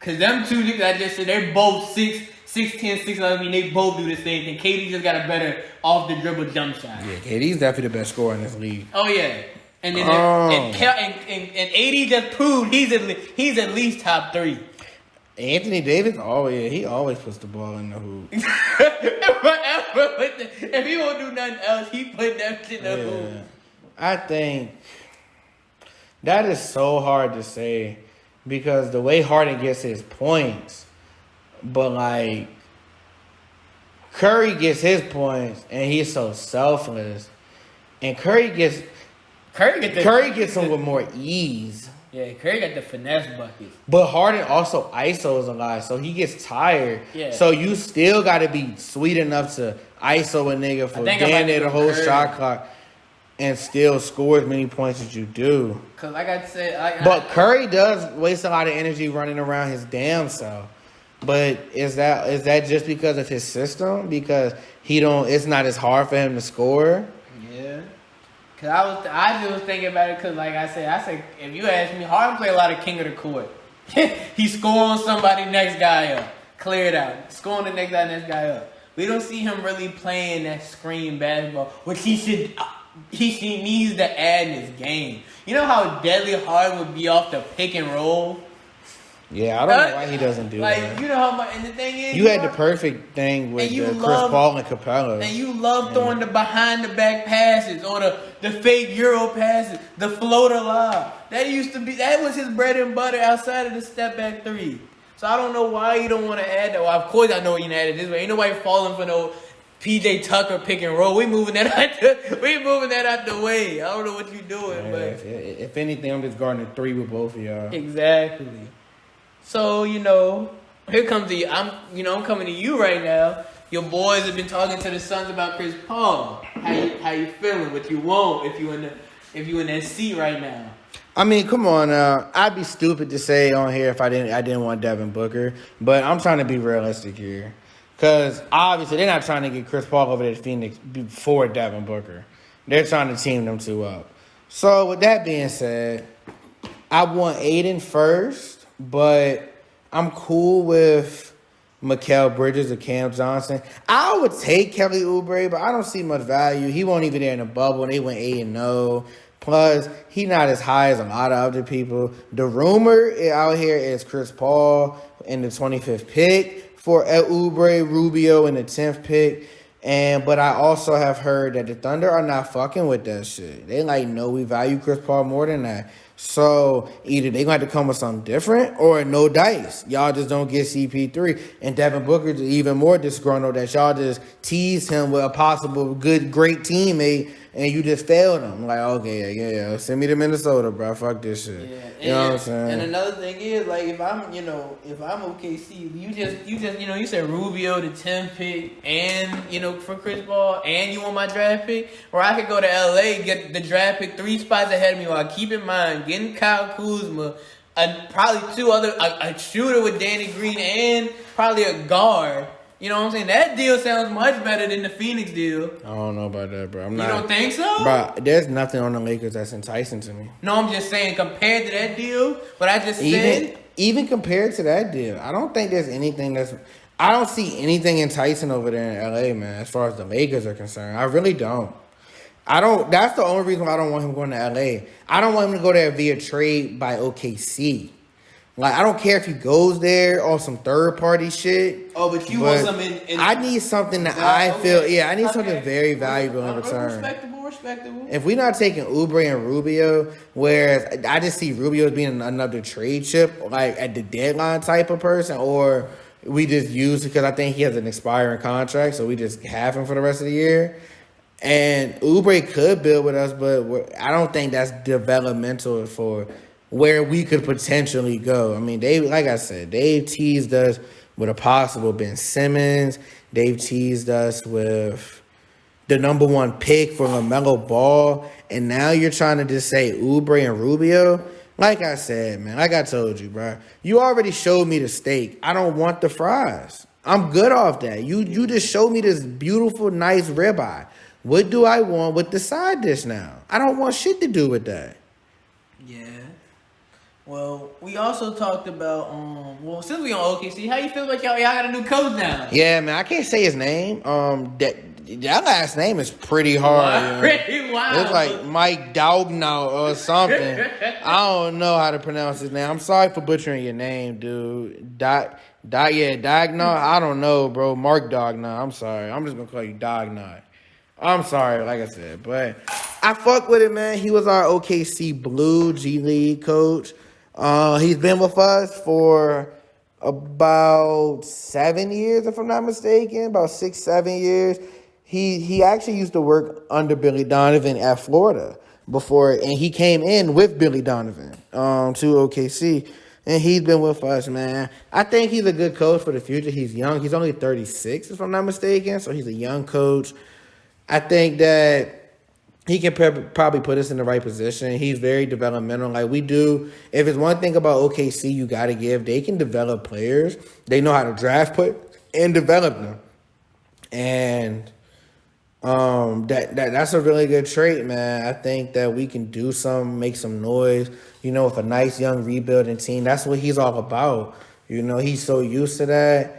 Cause them two niggas I just said, they're both 6'10", 6'11". I mean, they both do the same thing. KD just got a better off the dribble jump shot. Yeah, KD's definitely the best scorer in this league. Oh yeah, and then and AD just proved he's at least top 3. Anthony Davis, he always puts the ball in the hoop. If he won't do nothing else, he put that shit in the hoop. I think that is so hard to say because the way Harden gets his points, but like Curry gets his points and he's so selfless, and Curry gets them with more ease. Yeah, Curry got the finesse buckets. But Harden also ISOs a lot, so he gets tired. Yeah. So you still got to be sweet enough to ISO a nigga for damn near the whole shot clock and still score as many points as you do. Because like I said... But Curry does waste a lot of energy running around his damn self. But is that just because of his system? Because it's not as hard for him to score? Yeah. Cause I just was thinking about it. Cause like I said, if you ask me, Harden play a lot of king of the court. He score on somebody, next guy up, clear it out. Score on the next guy up. We don't see him really playing that screen basketball, which he should. He needs to add in his game. You know how deadly Harden would be off the pick and roll. Yeah, I don't know why he doesn't do that. Like, you know how much, and the thing is... You had the perfect thing with Chris Paul and Capella. And you love throwing the behind-the-back passes or the fake Euro passes, the floater lob. That was his bread and butter outside of the step-back 3. So I don't know why you don't want to add that. Well, of course I know you add it this way. Ain't nobody falling for no PJ Tucker pick and roll. We moving that out the way. I don't know what you doing, but... If anything, I'm just guarding a 3 with both of y'all. Exactly. So, here comes I'm coming to you right now. Your boys have been talking to the Suns about Chris Paul. How you feeling? What you want if you in that seat right now? I mean, come on now. I'd be stupid to say on here if I didn't want Devin Booker, but I'm trying to be realistic here. Cause obviously they're not trying to get Chris Paul over there to Phoenix before Devin Booker. They're trying to team them two up. So with that being said, I want Aiden first. But I'm cool with Mikal Bridges or Cam Johnson. I would take Kelly Oubre, but I don't see much value. He won't even there in the bubble. They went 8-0. Plus, he's not as high as a lot of other people. The rumor out here is Chris Paul in the 25th pick for Oubre, Rubio in the 10th pick. But I also have heard that the Thunder are not fucking with that shit. They no, we value Chris Paul more than that. So either they gonna have to come with something different or no dice. Y'all just don't get CP3. And Devin Booker's even more disgruntled that y'all just teased him with a possible great teammate and you just failed him. Like, okay, yeah, send me to Minnesota, bro. Fuck this shit. Yeah. You know what I'm saying? And another thing is, like, if I'm OKC, you said Rubio the 10th pick and, for Chris Paul, and you want my draft pick, or I could go to LA, get the draft pick 3 spots ahead of me, while keep in mind getting Kyle Kuzma, probably 2 other, a shooter with Danny Green, and probably a guard. You know what I'm saying? That deal sounds much better than the Phoenix deal. I don't know about that, bro. You don't think so? Bro, there's nothing on the Lakers that's enticing to me. No, I'm just saying compared to that deal, but I just said... Even compared to that deal, I don't think there's anything I don't see anything enticing over there in LA, man, as far as the Lakers are concerned. I really don't. That's the only reason why I don't want him going to LA. I don't want him to go there via trade by OKC. Like, I don't care if he goes there on some third-party shit. Oh, but you want something in... I need something that I feel... Yeah, I need something very valuable in return. Respectable. If we're not taking Oubre and Rubio, whereas I just see Rubio as being another trade chip, like at the deadline type of person, or we just use it because I think he has an expiring contract, so we just have him for the rest of the year. And Oubre could build with us, but I don't think that's developmental for... where we could potentially go. I mean, like I said, they've teased us with a possible Ben Simmons. They've teased us with the number 1 pick for LaMelo Ball. And now you're trying to just say Oubre and Rubio. Like I said, man, like I told you, bro. You already showed me the steak. I don't want the fries. I'm good off that. You just showed me this beautiful, nice ribeye. What do I want with the side dish now? I don't want shit to do with that. Yeah. Well, we also talked about well, since we on OKC, how you feel about y'all? Y'all got a new coach now. Yeah, man, I can't say his name. That last name is pretty hard. Pretty wild. It's like Mike Daugnaut or something. I don't know how to pronounce his name. I'm sorry for butchering your name, dude. Daugnaut. I don't know, bro. Mark Daugnaut. I'm sorry. I'm just gonna call you Daugnaut. I'm sorry, like I said, but I fuck with it, man. He was our OKC Blue G League coach. He's been with us for about 7 years, if I'm not mistaken, about 6-7 years. He actually used to work under Billy Donovan at Florida before, and he came in with Billy Donovan to OKC, and he's been with us, man. I think he's a good coach for the future. He's young. He's only 36, if I'm not mistaken, so he's a young coach. I think that he can probably put us in the right position. He's very developmental. Like we do, if it's one thing about OKC you got to give, they can develop players. They know how to draft put and develop them. And that's a really good trait, man. I think that we can do some, make some noise, with a nice young rebuilding team. That's what he's all about. He's so used to that.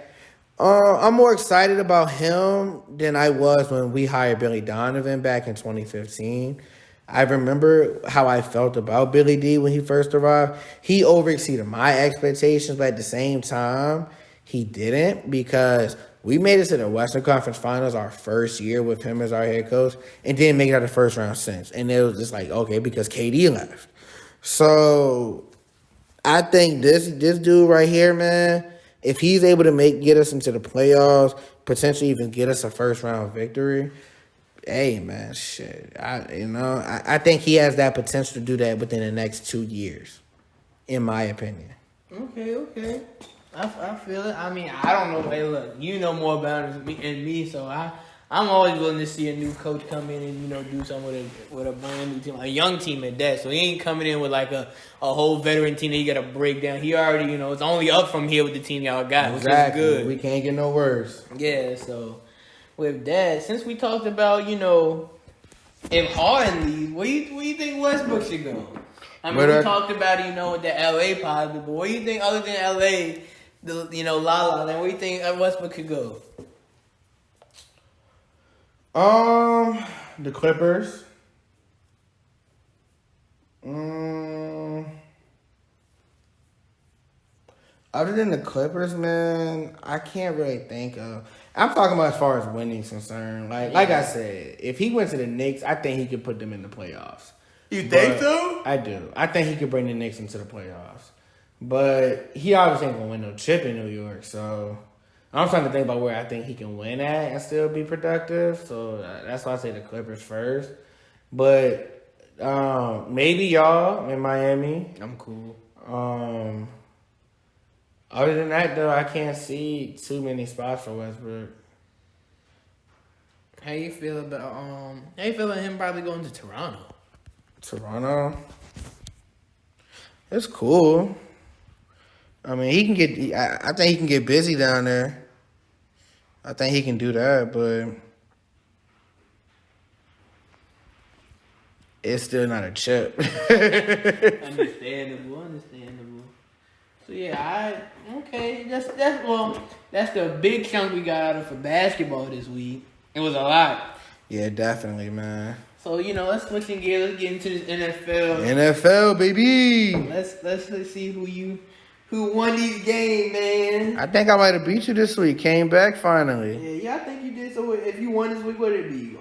I'm more excited about him than I was when we hired Billy Donovan back in 2015. I remember how I felt about Billy D when he first arrived. He overexceeded my expectations, but at the same time, he didn't, because we made it to the Western Conference Finals our first year with him as our head coach and didn't make it out of the first round since. And it was just like, okay, because KD left. So I think this dude right here, man, if he's able to get us into the playoffs, potentially even get us a first-round victory, hey, man, shit. I think he has that potential to do that within the next 2 years, in my opinion. Okay. I feel it. I mean, I don't know. Hey, look, you know more about it than me, so I'm always willing to see a new coach come in and do something with a brand new team, a young team at that. So he ain't coming in with like a whole veteran team that you got to break down. He already it's only up from here with the team y'all got, exactly. Which is good. We can't get no worse. Yeah. So with that, since we talked about if Harden leaves, where you think Westbrook should go? I mean, we talked about the LA positive, but where do you think other than LA, La La Land, where do you think Westbrook could go? The Clippers. Other than the Clippers, man, I can't really think of. I'm talking about as far as winning concerned. Like I said, if he went to the Knicks, I think he could put them in the playoffs. You think so? I do. I think he could bring the Knicks into the playoffs. But he obviously ain't gonna win no chip in New York, so I'm trying to think about where I think he can win at and still be productive. So that's why I say the Clippers first. But maybe y'all in Miami. I'm cool. Other than that, though, I can't see too many spots for Westbrook. How you feel about him probably going to Toronto? Toronto? It's cool. I mean, he can get. I think he can get busy down there. I think he can do that, but it's still not a chip. Understandable. So yeah, that's the big chunk we got out of for basketball this week. It was a lot. Yeah, definitely, man. So let's switch gears. Let's get into this NFL. NFL, baby. Let's see who won these games, man. I think I might have beat you this week. Came back finally. Yeah, I think you did. So if you won this week, what would it be?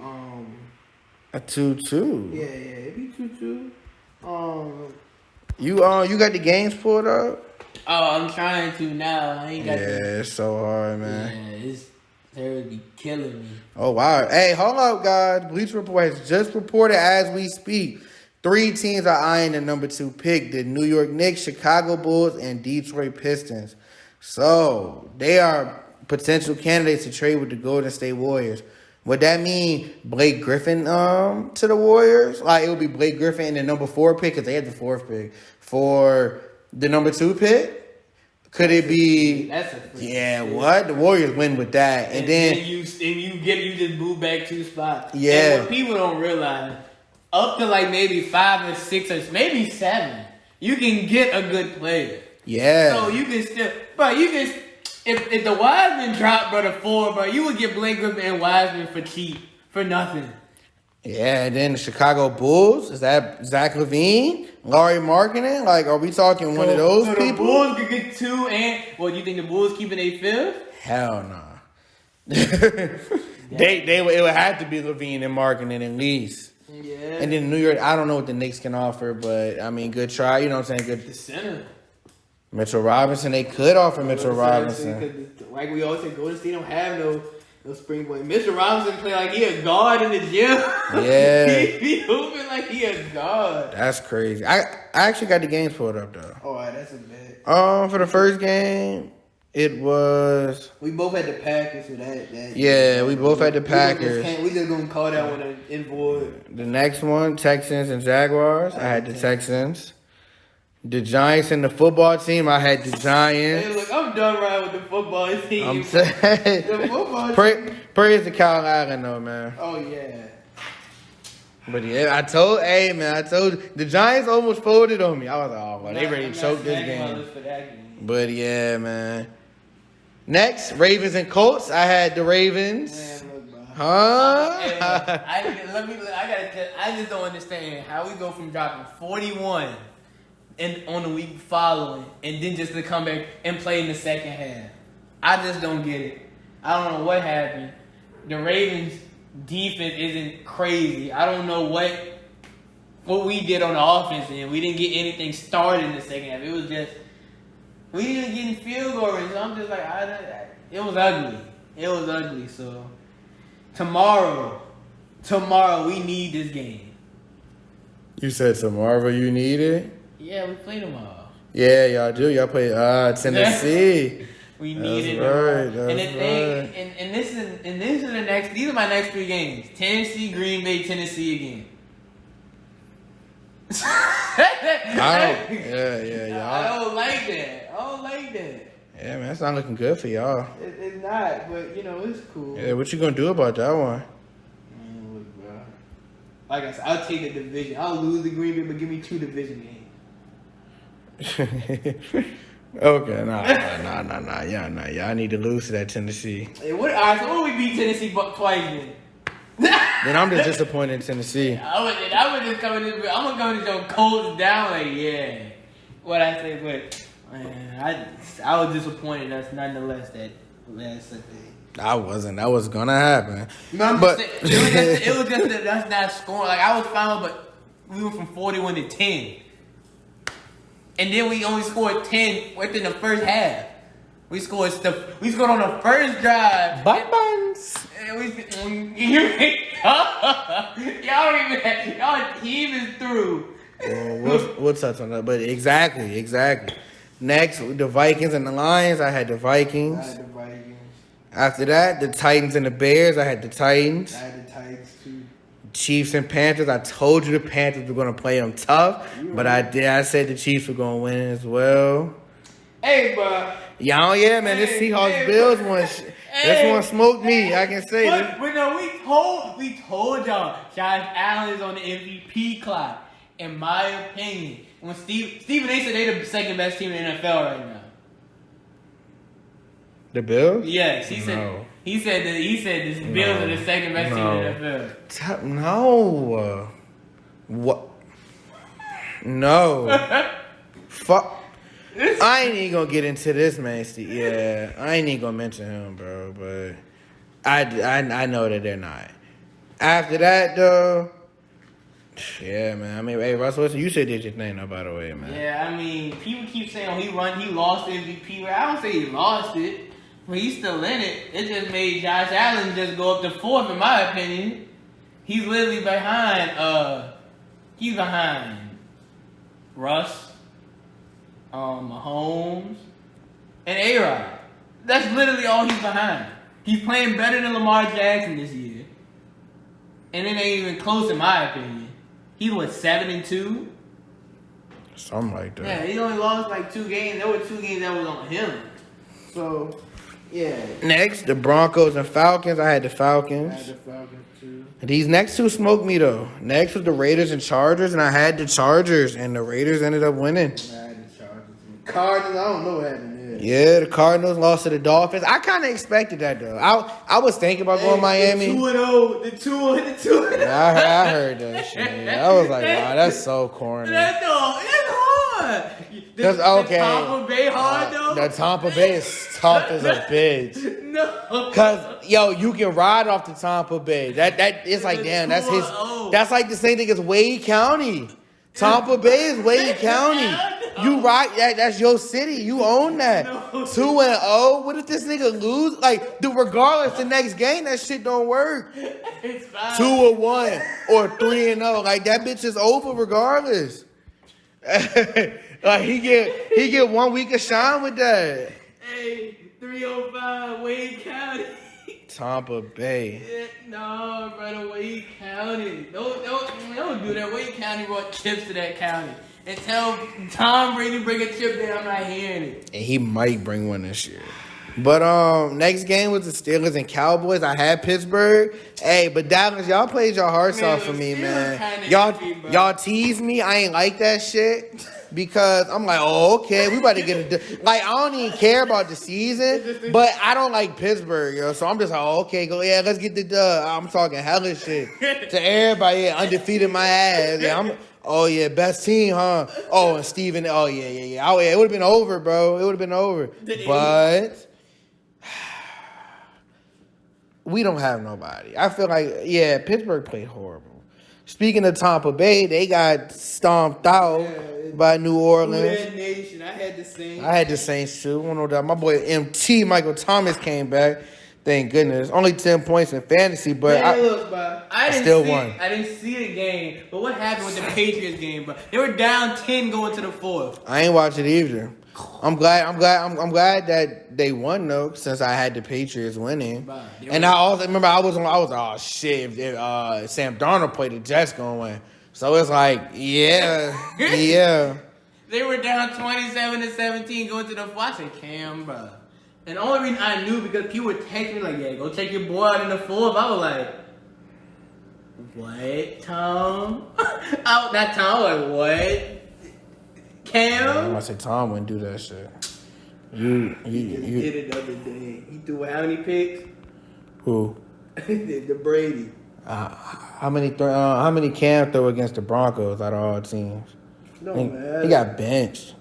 A 2-2. Yeah, it'd be 2-2. You got the games pulled up? Oh, I'm trying to now. I ain't got. Yeah, it's so hard, man. Yeah, they would be killing me. Oh wow! Hey, hold up, guys. Bleacher Report has just reported as we speak. 3 teams are eyeing the number 2 pick: the New York Knicks, Chicago Bulls, and Detroit Pistons. So they are potential candidates to trade with the Golden State Warriors. Would that mean Blake Griffin to the Warriors? Like, it would be Blake Griffin in the number 4 pick because they had the 4th pick for the number 2 pick. Could it be? That's what the Warriors win with that, and then you just move back 2 spots. Yeah, and what people don't realize, up to like maybe 5 or 6 or maybe 7, you can get a good player. Yeah. So you can still, bro. You can if the Wiseman dropped, bro, to 4, bro, you would get Blake Griffin and Wiseman for cheap, for nothing. Yeah, and then the Chicago Bulls, is that Zach LaVine, Laurie Markkinen? Like, are we talking one of those so people? The Bulls could get 2 and, well, you think the Bulls keeping a 5th? Hell no. It would have to be LaVine and Markkinen at least. Yeah. And then New York, I don't know what the Knicks can offer, but, I mean, good try. You know what I'm saying? Good. The center. Mitchell Robinson, they could offer Mitchell Robinson. Like we always say, Golden State don't have no spring point. Mitchell Robinson play like he a guard in the gym. Yeah. he hooping like he a guard. That's crazy. I actually got the games pulled up, though. Oh, that's a bet. For the first game, it was... We both had the Packers with that. Yeah, we both had the Packers. We just gonna call that one an invoid. The next one, Texans and Jaguars. I had the Texans. The Giants and the football team, I had the Giants. Hey, look, I'm done riding with the football team. I'm saying. The football team. Praise to Kyle Allen, though, man. Oh, yeah. But yeah, I told the Giants almost folded on me. I was like, oh, well, they ready to choke this game. But yeah, man. Next, Ravens and Colts. I had the Ravens. Man, look, bro. Huh? I just don't understand how we go from dropping 41 on the week following and then just to come back and play in the second half. I just don't get it. I don't know what happened. The Ravens defense isn't crazy. I don't know what we did on the offense, and we didn't get anything started in the second half. It was just we didn't get field goal range. So I'm just like, it was ugly. It was ugly. So tomorrow we need this game. You said tomorrow you need it? Yeah, we play tomorrow. Yeah, y'all do. Y'all play Tennessee. We need it. Right, and this is the next. These are my next 3 games: Tennessee, Green Bay, Tennessee again. I don't like that. Yeah, man, that's not looking good for y'all. It's not, but it's cool. Yeah, what you gonna do about that one? Man, look, bro. Like I said, I'll take the division. I'll lose the Green Bay, but give me 2 division games. Okay, nah. Y'all need to lose to that Tennessee. Hey, all right, so what we beat Tennessee twice then? Then I'm just disappointed in Tennessee. I would just come in this. I'm gonna come to your Colts down like what I say, but man, I was disappointed. That's nonetheless that last Sunday. I wasn't. That was gonna happen. No, but it was just that that's not scoring. Like I was fine, but we went from 41 to 10. And then we only scored 10 within the first half. We scored on the first drive. Buns. Y'all team is through. We'll touch on that. But exactly. Next, the Vikings and the Lions. I had the Vikings. After that, the Titans and the Bears. I had the Titans. I had the Titans too. Chiefs and Panthers. I told you the Panthers were going to play them tough, but I said the Chiefs were going to win as well. Hey, bro. Yeah, man. This Seahawks Bills one. This one smoked me. I can say this. But no, we told y'all. Josh Allen is on the MVP clock. In my opinion, when Stephen A said they're the second best team in the NFL right now. The Bills? Yes, he said. He said the Bills are the second best team in the NFL. No. What? No. Fuck. I ain't even gonna get into this, man. Yeah, I ain't even gonna mention him, bro. But I know that they're not. After that, though, yeah, man. I mean, hey, Russell Wilson, you said did your thing, though, by the way, man. Yeah, I mean, people keep saying he lost the MVP. I don't say he lost it. But he's still in it. It just made Josh Allen just go up to 4th, in my opinion. He's literally behind. He's behind Russ, Mahomes, and A-Rod. That's literally all he's behind. He's playing better than Lamar Jackson this year, and it ain't even close, in my opinion. He was 7-2. Something like that. Yeah, he only lost like 2 games. There were 2 games that was on him. So. Yeah. Next, the Broncos and Falcons. I had the Falcons. I had the Falcons too. These next two smoked me though. Next was the Raiders and Chargers, and I had the Chargers, and the Raiders ended up winning. I had the Chargers. Cardinals, I don't know what happened there. Yeah, the Cardinals lost to the Dolphins. I kind of expected that though. I was thinking about going Miami. The 2-0. The 2-0. Yeah, I heard that shit. I was like, wow, that's so corny. That's hard. That's okay. The Tampa Bay hard though. The Tampa Bay is tough as a bitch. No. Cause you can ride off the Tampa Bay. That it's like damn, that's his. That's like the same thing as Wade County. Tampa Bay is Wade County. You ride that's your city. You own that. 2-0. What if this nigga lose? Like, regardless, the next game that shit don't work. It's fine. 2-1 or 3-0. Like that bitch is over regardless. Like he get 1 week of shine with that. Hey, 305 Wade County. Tampa Bay. No, brother, Wade County. Don't do that. Wade County brought chips to that county. And tell Tom Brady bring a chip there, I'm not hearing it. And he might bring one this year. But next game was the Steelers and Cowboys. I had Pittsburgh. Hey, but Dallas, y'all played your hearts off for me, man. Y'all teased me. I ain't like that shit. Because I'm like, oh, okay, we about to get it. Like, I don't even care about the season, but I don't like Pittsburgh, yo. So I'm just like, oh, okay, let's get the dub. I'm talking hella shit to everybody. Yeah, undefeated my ass. Yeah, oh, yeah, best team, huh? Oh, and Steven. Oh, yeah. Oh, yeah, it would have been over, bro. It would have been over. But we don't have nobody. I feel like, yeah, Pittsburgh played horrible. Speaking of Tampa Bay, they got stomped out by New Orleans. Nation. I had the Saints. I had the Saints too. I don't know that. My boy MT Michael Thomas came back. Thank goodness. Only 10 points in fantasy, but I still won. I didn't see the game, but what happened with the Patriots game, bro? They were down 10 going to the fourth. I ain't watch it either. I'm glad that they won though, since I had the Patriots winning. And I also remember I was oh shit, if Sam Darnold played the Jets gonna win. So it's like, yeah. They were down 27-17 going to the fourth. I said, Cam, bro. And the only reason I knew because people would text me like, yeah, go check your boy out in the fourth. I was like, what, Tom? Not Tom, like, what? Cam? I said Tom wouldn't do that shit. You did it the other day. He threw how many picks? Who? the Brady. How many Cam threw against the Broncos out of all teams? No, man. He got benched.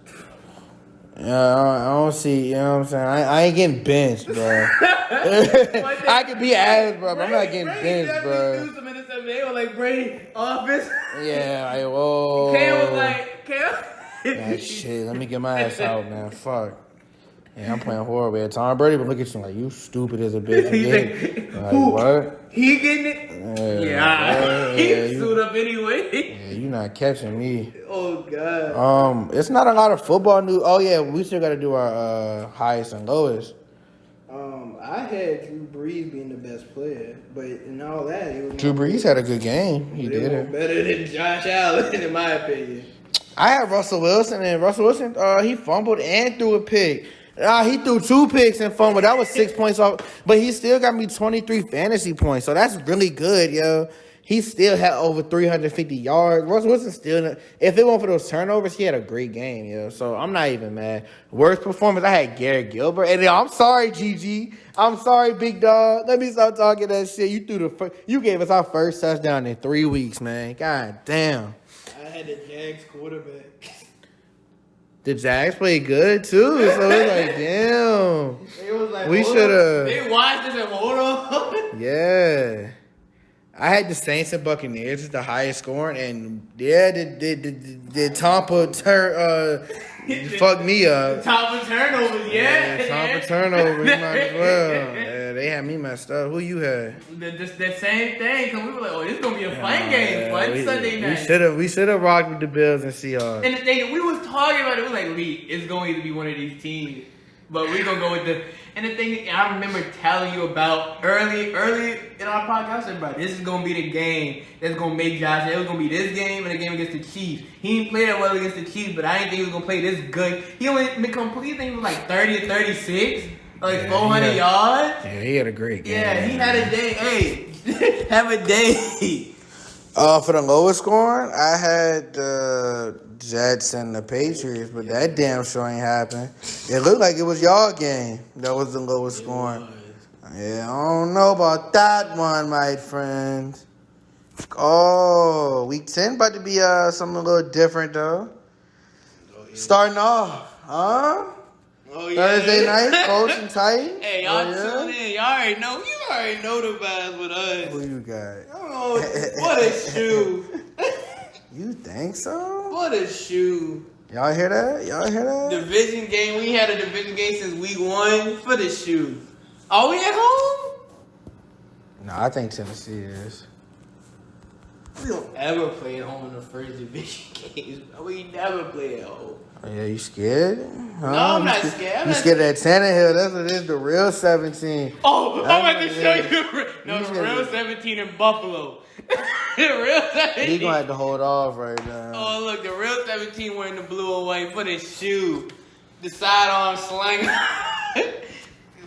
I don't see, you know what I'm saying? I ain't getting benched, bro. I could be ass, bro, but I'm not getting benched, bro. They were like, Brady, offense. Yeah, whoa. Cam was like, Cam. Like, shit, let me get my ass out, man. Fuck. Yeah, I'm playing horrible. Tom Brady would look at you like, you stupid as a bitch. Like, what? He getting it? Yeah. He suit up anyway. Yeah, you not catching me. Oh, God. It's not a lot of football news. Oh, yeah, we still got to do our highest and lowest. I had Drew Brees being the best player, but in all that, it was Drew Brees had a good game. He did it. Better than Josh Allen, in my opinion. I had Russell Wilson, and Russell Wilson, he fumbled and threw a pick. He threw 2 picks and fumbled. That was 6 points off. But he still got me 23 fantasy points. So that's really good, yo. He still had over 350 yards. Russell Wilson still, if it weren't for those turnovers, he had a great game, yo. So I'm not even mad. Worst performance, I had Garrett Gilbert. And I'm sorry, GG. I'm sorry, big dog. Let me stop talking that shit. You gave us our first touchdown in 3 weeks, man. God damn. I had the Jags quarterback. The Jags played good too, so it's like, damn. It was like, we should have. They watched this and hold on. Yeah. I had the Saints and Buccaneers as the highest scoring, and yeah, the Tampa fucked me up. Tampa turnovers, yeah. Tampa turnovers, you might as well. Yeah, they had me messed up. Who you had? The same thing, because we were like, oh, this is going to be a fun game, fun Sunday night. We should have rocked with the Bills and Seahawks. And the thing, we was talking about it, we was like, Lee, it's going to be one of these teams. But we're going to go with the... And the thing, I remember telling you about early in our podcast, I said, bro, this is going to be the game that's going to make Josh. It was going to be this game and the game against the Chiefs. He didn't play that well against the Chiefs, but I didn't think he was going to play this good. He only complete thing was like 30 or 36. Like 400 yards? Yeah, he had a great game. Yeah, he had a day. Hey, have a day. For the lowest scoring, I had the Jets and the Patriots, but that damn sure ain't happened. It looked like it was y'all game. That was the lowest scoring. Yeah, I don't know about that one, my friend. Oh, week 10 about to be something a little different, though. Starting off, huh? Oh, yeah. Thursday night, Colts and Titans. Hey, y'all tune in. Y'all already know. You already know the vibes with us. Who you got? Oh, what a shoe. You think so? What a shoe. Y'all hear that? Division game. We had a division game since week 1 for the shoe. Are we at home? No, I think Tennessee is. We don't ever play at home in the first division games. We never play at home. Oh, yeah, you scared? Huh? No, I'm not scared. You scared of that Tannehill? That's what it is, the real 17. Oh, I'm about to show you. The real 17 in Buffalo. The real 17. He's going to have to hold off right now. Oh, look, the real 17 wearing the blue and white for his shoe. The sidearm slang.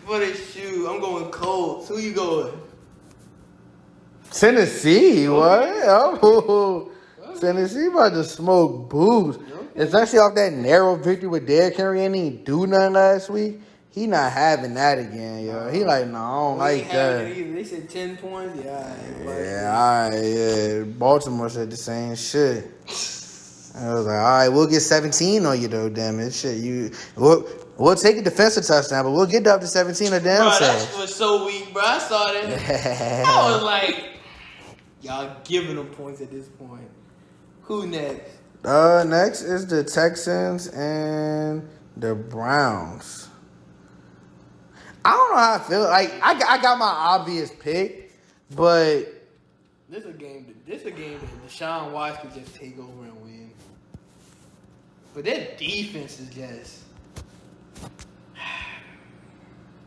For his shoe. I'm going Colts. Who you going? Tennessee? What? Oh, Tennessee about to smoke booze. Especially off that narrow victory with Derrick Henry and he didn't do nothing last week. He not having that again, yo. He like, no, I don't like that. They said 10 points. Yeah, all right, yeah. Baltimore said the same shit. I was like, all right, we'll get 17 on you, though, damn it. Shit, we'll take a defensive touchdown, but we'll get up to 17 or damn Bro, so. that was so weak, bro. I saw that. I was like, y'all giving them points at this point. Who next? Next is the Texans and the Browns. I don't know how I feel. Like, I got my obvious pick, but This is a game that Deshaun Watson could just take over and win. But their defense is just.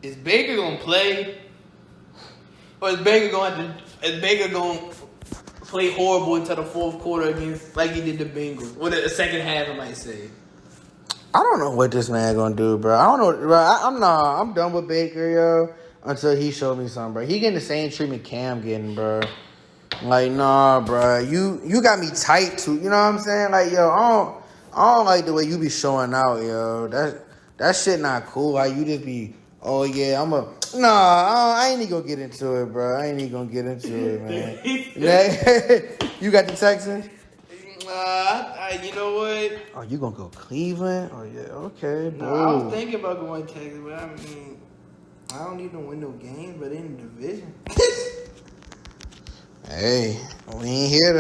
Is Baker gonna play? Or is Baker gonna play horrible until the fourth quarter against like he did the Bengals? Or the second half, I might say. I don't know what this man gonna do, bro. I don't know, bro. I'm done with Baker, yo. Until he showed me something, bro. He getting the same treatment Cam getting, bro. Like, nah, bro. You got me tight too. You know what I'm saying? Like, yo, I don't like the way you be showing out, yo. That shit not cool. Like, you just be, oh yeah, I ain't even gonna get into it, bro. I ain't even gonna get into it, man. You got the Texans? You know what? Oh, you gonna go Cleveland? Oh yeah, okay. No, I was thinking about going Texas, but I mean, I don't need to win no games, but in the division. Hey, we ain't here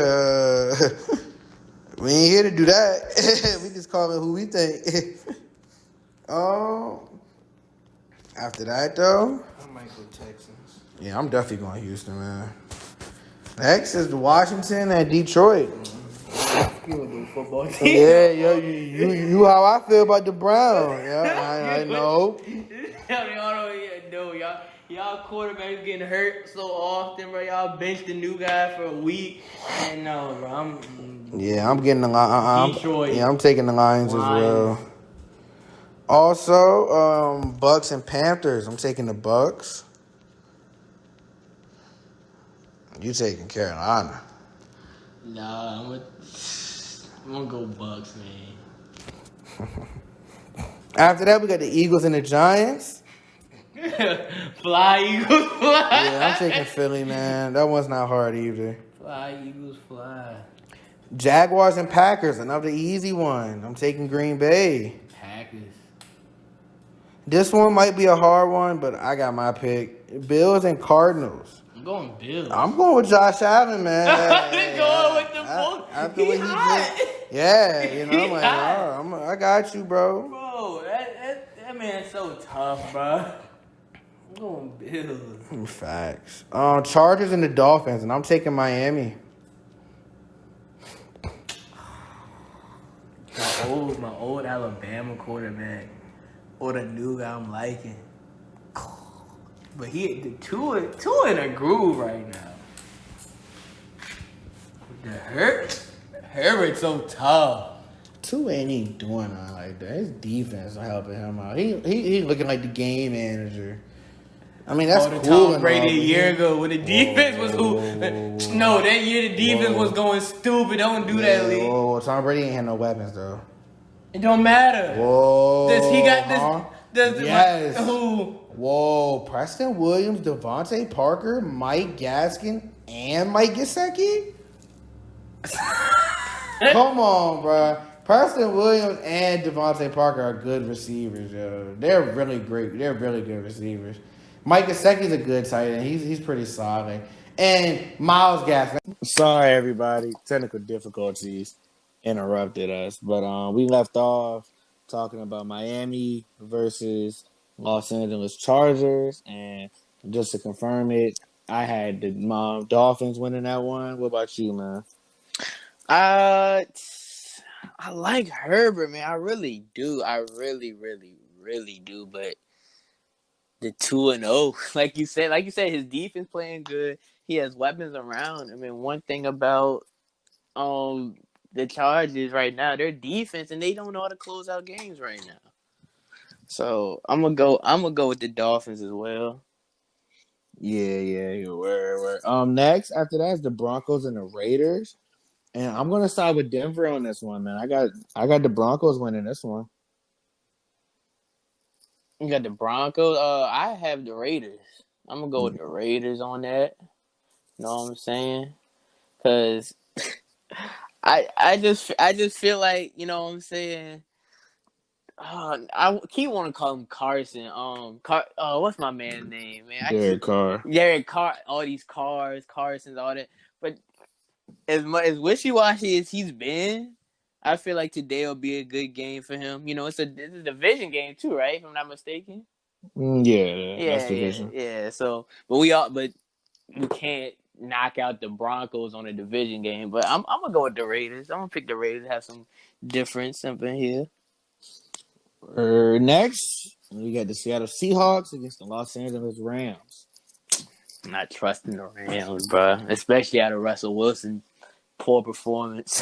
to do that. We just call it who we think. After that though, I might go Texans. yeah, I'm definitely going Houston, man. Next is the Washington and Detroit. You want to do football team? Yeah, yo, you how I feel about the Browns. Yeah, I know. Y'all quarterbacks getting hurt so often, bro. Y'all bench the new guy for a week. And no, bro, I'm getting the Detroit. Yeah, I'm taking the Lions as well. Also, Bucks and Panthers. I'm taking the Bucks. You taking Carolina? Nah, I'm gonna go Bucks, man. After that, we got the Eagles and the Giants. Fly, Eagles, fly. Yeah, I'm taking Philly, man. That one's not hard either. Fly, Eagles, fly. Jaguars and Packers, another easy one. I'm taking Green Bay. Packers. This one might be a hard one, but I got my pick. Bills and Cardinals. I'm going Bills. I'm going with Josh Allen, man. Going with the bull. After what he did. Yeah, you know, I'm like, I got you, bro. Bro, that man's so tough, bro. I'm going Bills. Facts. Chargers and the Dolphins, and I'm taking Miami. My old Alabama quarterback, or the new guy I'm liking. But the two in a groove right now. The Herbert's so tough. Tua ain't even doing nothing like that. His defense is helping him out. He looking like the game manager. I mean, that's The cool Tom and Brady all, a but year ago when the defense was who? No, that year the defense was going stupid. Don't do that, Lee. Whoa, Tom Brady ain't had no weapons though. It don't matter. Whoa, Does he got this? huh? Yes. Who? Whoa, Preston Williams, Devontae Parker, Mike Gaskin, and Mike Gesicki? Come on, bro. Preston Williams and Devontae Parker are good receivers, yo. They're really great. They're really good receivers. Mike Gesicki's a good tight end. He's pretty solid. And Miles Gaskin. Sorry, everybody. Technical difficulties interrupted us. But we left off talking about Miami versus Los Angeles Chargers. And just to confirm it, I had the Dolphins winning that one. What about you, man? I like Herbert, man. I really do. I really, really, really do. But the 2-0, like you said, his defense playing good. He has weapons around. I mean, one thing about the Chargers right now, their defense, and they don't know how to close out games right now. So I'm gonna go with the Dolphins as well. Yeah. Where? Next after that is the Broncos and the Raiders. And I'm gonna side with Denver on this one, man. I got the Broncos winning this one. You got the Broncos. I have the Raiders. I'm gonna go with the Raiders on that. You know what I'm saying? Because I just feel like, you know what I'm saying. I keep wanting to call him Carson. What's my man's name, man? Derek Carr. Derek Carr. All these Carsons, all that. But as much as wishy-washy as he's been, I feel like today will be a good game for him. You know, it's a division game too, right? If I'm not mistaken. That's division. Yeah. So, but we can't knock out the Broncos on a division game. But I'm gonna go with the Raiders. I'm gonna pick the Raiders. Have some difference up in here. Next, we got the Seattle Seahawks against the Los Angeles Rams. I'm not trusting the Rams, bro. Especially out of Russell Wilson. Poor performance.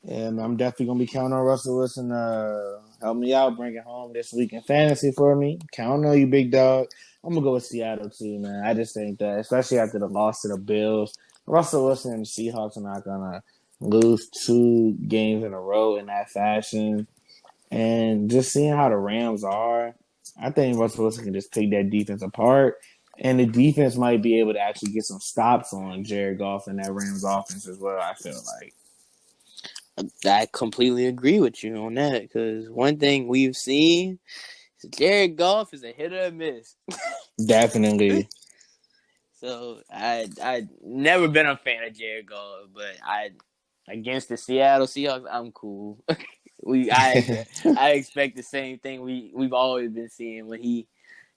Yeah, man, I'm definitely gonna be counting on Russell Wilson to help me out, bring it home this week in fantasy for me. Counting on you, big dog. I'm gonna go with Seattle too, man. I just think that, especially after the loss to the Bills, Russell Wilson and the Seahawks are not gonna lose 2 games in a row in that fashion. And just seeing how the Rams are, I think Russell Wilson can just pick that defense apart. And the defense might be able to actually get some stops on Jared Goff and that Rams offense as well, I feel like. I completely agree with you on that, because one thing we've seen is Jared Goff is a hit or a miss. Definitely. So I never been a fan of Jared Goff, but against the Seattle Seahawks, I'm cool. I expect the same thing we've always been seeing when he,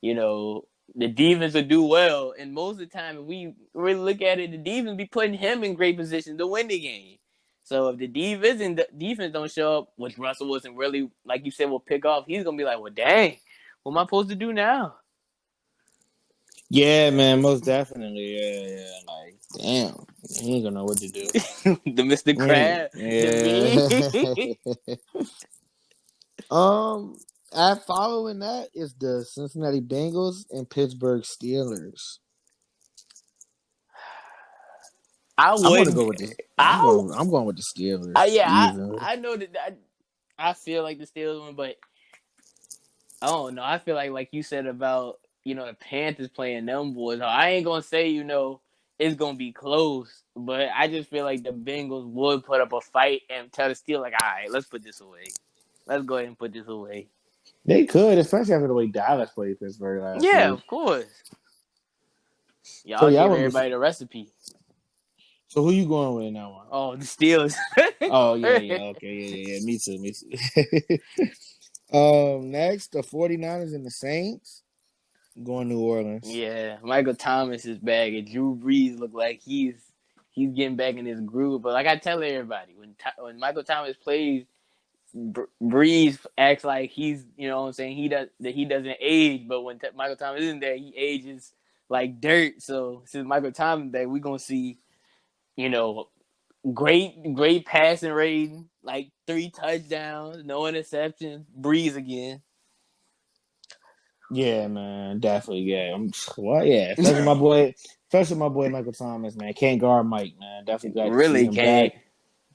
you know, the defense will do well, and most of the time if we really look at it, the defense be putting him in great position to win the game. So if the defense don't show up, which Russell Wilson really, like you said, will pick off, he's gonna be like, well, dang, what am I supposed to do now? Yeah, man, most definitely. Yeah. Like, damn, he ain't gonna know what to do. The Mr. Crab. Yeah. Following that is the Cincinnati Bengals and Pittsburgh Steelers. I'm going with the Steelers. I know that I feel like the Steelers win, but I don't know. I feel like you said about, you know, the Panthers playing them boys. I ain't gonna say, you know, it's gonna be close, but I just feel like the Bengals would put up a fight and tell the Steelers, like, all right, let's put this away. Let's go ahead and put this away. They could, especially after the way Dallas played Pittsburgh last week. Yeah, of course. Y'all give everybody the recipe. So who you going with in that one? Oh, the Steelers. Oh, yeah. Okay, yeah. Me too. Next, the 49ers and the Saints. Going New Orleans. Yeah, Michael Thomas is back, and Drew Brees look like he's getting back in his groove. But like I tell everybody, when Michael Thomas plays, Brees acts like he's, you know what I'm saying, he doesn't age. But when Michael Thomas isn't there, he ages like dirt. So since Michael Thomas back, we're gonna see, you know, Great passing rating, like 3 touchdowns, no interceptions, breeze again. Yeah, man, definitely. Yeah, yeah, especially my boy Michael Thomas, man. Can't guard Mike, man. Definitely glad to see Really him back. can't.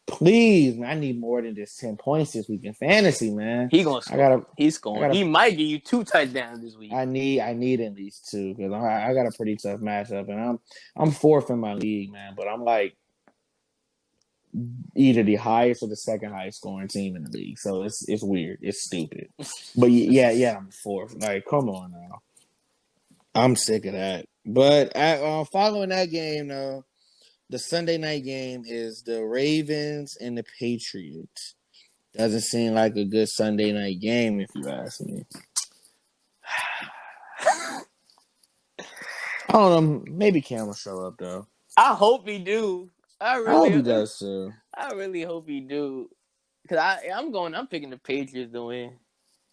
Please, man, I need more than just 10 points this week in fantasy, man. He gonna I score. gotta, He's I scoring. gotta, He might give you 2 touchdowns this week. I need at least 2 because I got a pretty tough matchup, and I'm fourth in my league, man. But I'm like either the highest or the second highest scoring team in the league, so it's weird, it's stupid. But yeah, I'm fourth. Like, come on now, I'm sick of that. But following that game, though, the Sunday night game is the Ravens and the Patriots. Doesn't seem like a good Sunday night game, if you ask me. I don't know. Maybe Cam will show up though. I hope he do. I hope he does too. I really hope he do. Cause I'm picking the Patriots to win.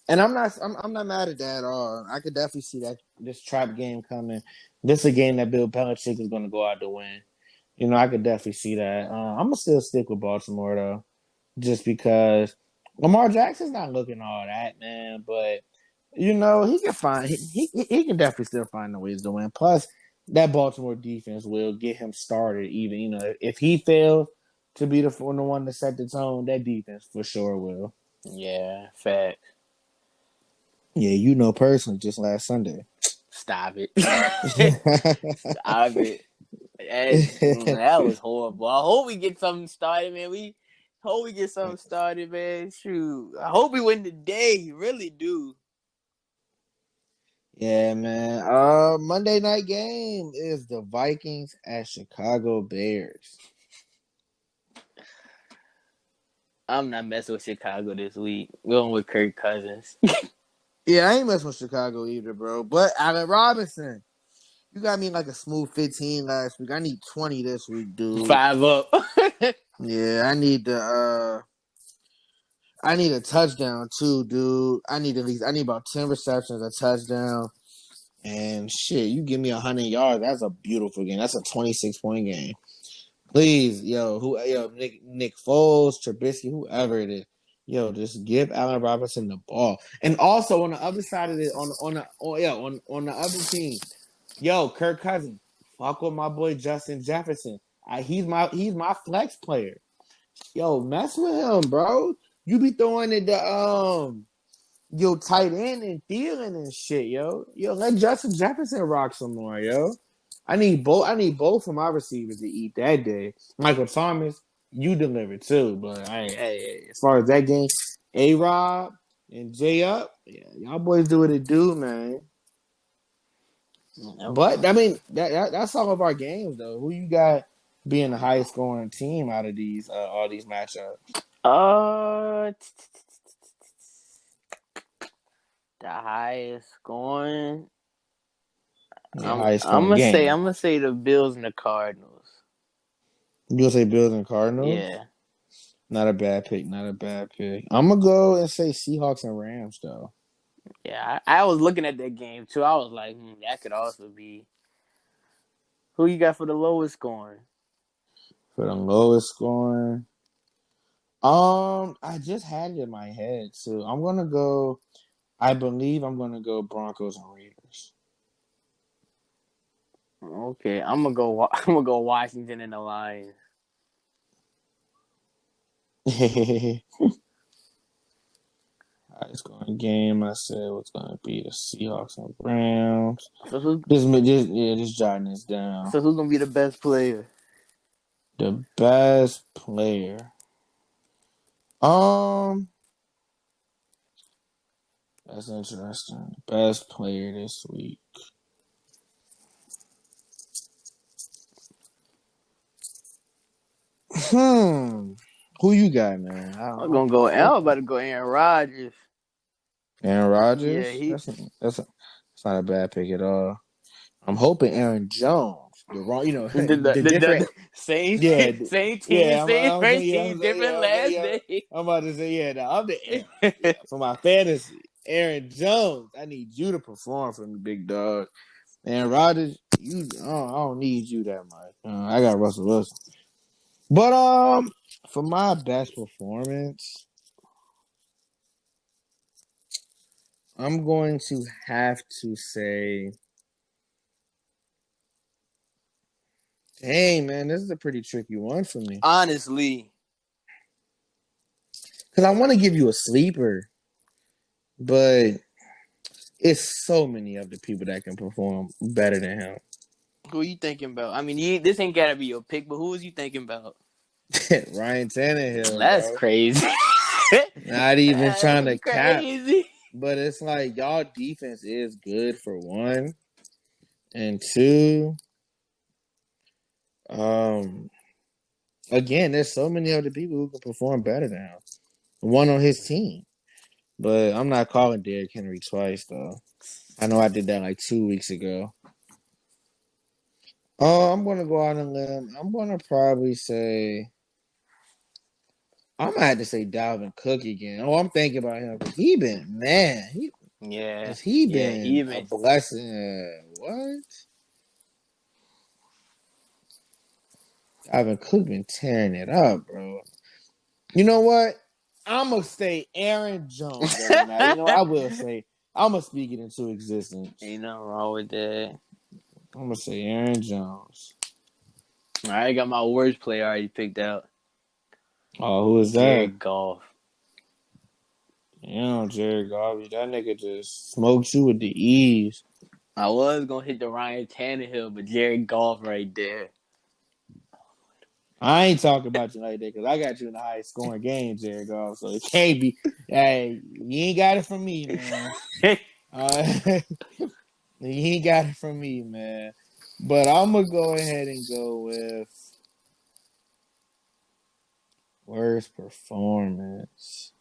And I'm not mad at that at all. I could definitely see that this trap game coming. This is a game that Bill Belichick is going to go out to win. You know, I could definitely see that. I'm gonna still stick with Baltimore though, just because Lamar Jackson's not looking all that, man. But you know, he can definitely still find the ways to win. Plus, that Baltimore defense will get him started. Even, you know, if he fails to be the one to set the tone, that defense for sure will. Yeah, fact. Yeah, you know personally, just last Sunday. Stop it. Stop it. That was horrible. I hope we get something started, man. Man. Shoot. I hope we win today. Really do. Yeah, man. Monday night game is the Vikings at Chicago Bears. I'm not messing with Chicago this week. Going with Kirk Cousins. Yeah, I ain't messing with Chicago either, bro. But Allen Robinson, you got me like a smooth 15 last week. I need 20 this week, dude. 5 up. Yeah, I need a touchdown too, dude. I need about 10 receptions, a touchdown. And shit, you give me 100 yards. That's a beautiful game. That's a 26-point game. Please, Nick Foles, Trubisky, whoever it is, just give Allen Robinson the ball. And also on the other side of it, on the other team, Kirk Cousins, fuck with my boy Justin Jefferson. He's my flex player. Mess with him, bro. You be throwing it to tight end and Thielen and shit, let Justin Jefferson rock some more, I need both of my receivers to eat that day. Michael Thomas, you deliver too, but as far as that game, A-Rob and J Up, yeah, y'all boys do what it do, man. But I mean, that's all of our games though. Who you got being the highest scoring team out of these all these matchups? The highest scoring. I'm gonna say the Bills and the Cardinals. You gonna say Bills and Cardinals? Yeah. Not a bad pick. I'm gonna go and say Seahawks and Rams though. Yeah, I was looking at that game too. I was like, that could also be. Who you got for the lowest scoring? For the lowest scoring, I just had it in my head, so I'm gonna go. I believe I'm gonna go Broncos and Raiders. Okay, I'm gonna go Washington and the Lions. Highest scoring game, I said was gonna be the Seahawks and Browns. So just jotting this down. So who's gonna be the best player? The best player. That's interesting. Best player this week. Who you got, man? I'm about to go Aaron Rodgers. Aaron Rodgers? Yeah, that's not a bad pick at all. I'm hoping Aaron Jones. The different same team, same different last day. I'm about to say, the other Aaron. For my fantasy, Aaron Jones. I need you to perform for me, big dog. Aaron Rodgers, I don't need you that much. I got Russell Wilson. But for my best performance, I'm going to have to say, dang man, this is a pretty tricky one for me. Honestly, Because I want to give you a sleeper, but it's so many of the people that can perform better than him. who you thinking about? I mean, this ain't gotta be your pick, but who was you thinking about? Ryan Tannehill, That's bro. crazy. Not even trying That's to cap, crazy. but it's like y'all defense is good for one, and two. Again, there's so many other people who can perform better than him. One on his team, but I'm not calling Derrick Henry twice though. I know I did that like 2 weeks ago. Oh, I'm gonna go out on a limb. I'm gonna probably say I'm gonna have to say Dalvin Cook again. Oh, I'm thinking about him because he been man. Yeah, Has he yeah, been a even blessing? What? Dalvin Cook been tearing it up, bro. You know what? I'm gonna say Aaron Jones every night. You know, I will say I'm gonna speak it into existence. ain't nothing wrong with that. I'm gonna say Aaron Jones. I got my worst player already picked out. Oh, who is that? Jared Goff. You know, Jared Goff. That nigga just smoked you with the ease. I was gonna hit the Ryan Tannehill, but Jared Goff right there. I ain't talking about you like that because I got you in the highest scoring game, Jared Goff. So it can't be. Hey, you ain't got it from me, man. You ain't got it from me, man. But I'm gonna go ahead and go with worst performance.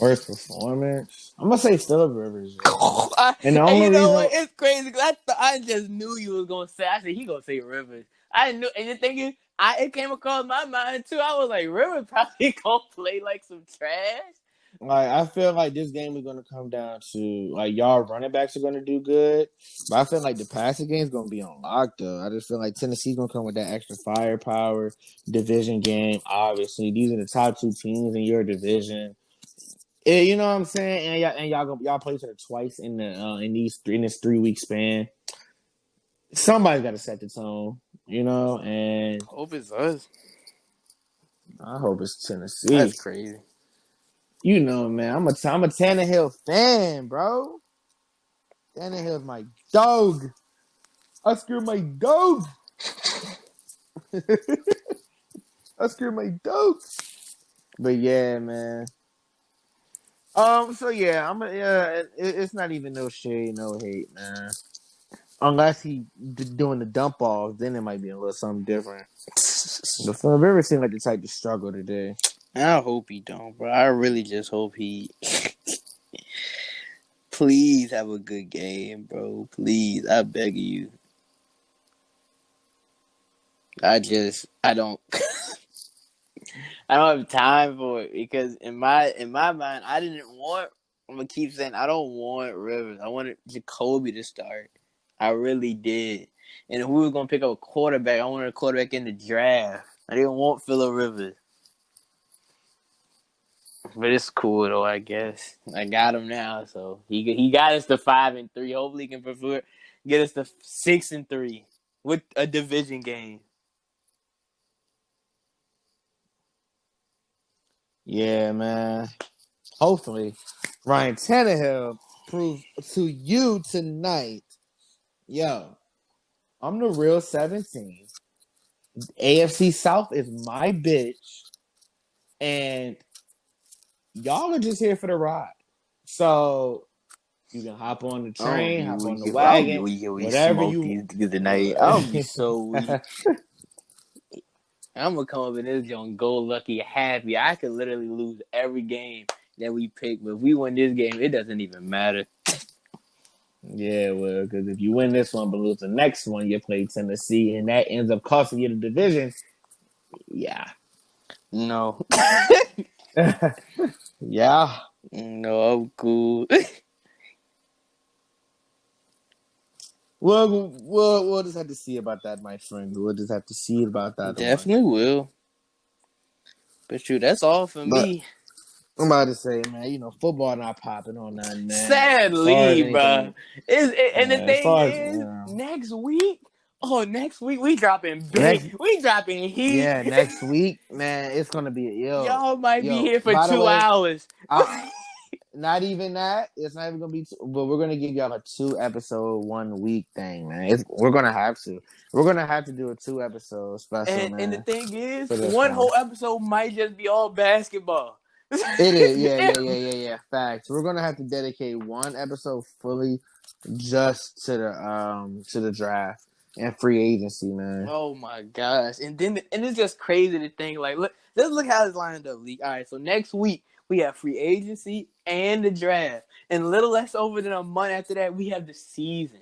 Worst performance. I'm gonna say Phillip Rivers. And the And only you know reason what? It's crazy because I just knew you was gonna say. I said he gonna say Rivers. I knew, and the thing is, it came across my mind too. I was like, Rivers probably gonna play like some trash. like I feel like this game is gonna come down to like y'all running backs are gonna do good, but I feel like the passing game is gonna be on lock though. I just feel like Tennessee's gonna come with that extra firepower. Division game, obviously, these are the top two teams in your division. Yeah, you know what I'm saying? And y'all play each other twice in the in this 3 week span. Somebody's got to set the tone, you know, and Hope it's us. I hope it's Tennessee. That's crazy. You know, man, I'm a Tannehill fan, bro. Tannehill's my dog. Oscar, my dog. Oscar, my dog. But yeah, man. So yeah, it's not even no shade, no hate, man. Unless he doing the dump offs, then it might be a little something different. But Phil Rivers seemed like the type to struggle today. I hope he don't, bro. I really just hope he. Please have a good game, bro. Please, I beg you. I don't. I don't have time for it because in my mind, I didn't want. I'm gonna keep saying I don't want Rivers. I wanted Jacoby to start. I really did. And if we were gonna pick up a quarterback, I wanted a quarterback in the draft. I didn't want Phillip Rivers. But it's cool though, I guess. I got him now, so he got us to 5-3. Hopefully, he can get us to 6-3 with a division game. Yeah, man. Hopefully, Ryan Tannehill proves to you tonight, yo, I'm the real 17. AFC South is my bitch, and y'all are just here for the ride. So you can hop on the train, hop on the wagon, We whatever smoke you. these niggas tonight. I'll be so weak. I'm gonna come up in this joint go lucky happy. I could literally lose every game that we pick, but if we win this game, it doesn't even matter. Yeah, well, because if you win this one but lose the next one, you play Tennessee, and that ends up costing you the division. Yeah. No. Yeah. No, I'm cool. We'll just have to see about that, my friend. We'll just have to see about that one. Definitely will. But shoot, that's all for But me. I'm about to say, man, football not popping on nothing, man. As far as Sadly, bro. anything, And the as thing far as is, next week we dropping next, big. We dropping heat. yeah, next week, man, it's gonna be Y'all might be yo. here for By the 2 way, hours. not even that. It's not even gonna be. But we're gonna give y'all a 2-episode 1 week thing, man. We're gonna have to. We're gonna have to do a 2-episode special, And the man, thing is, for this one one. whole episode might just be all basketball. It is, yeah. Facts. We're gonna have to dedicate one episode fully just to the draft and free agency, man. Oh my gosh! And it's just crazy to think. Like, look how it's lined up, League. All right, so next week we have free agency and the draft, and a little less over than a month after that we have the season.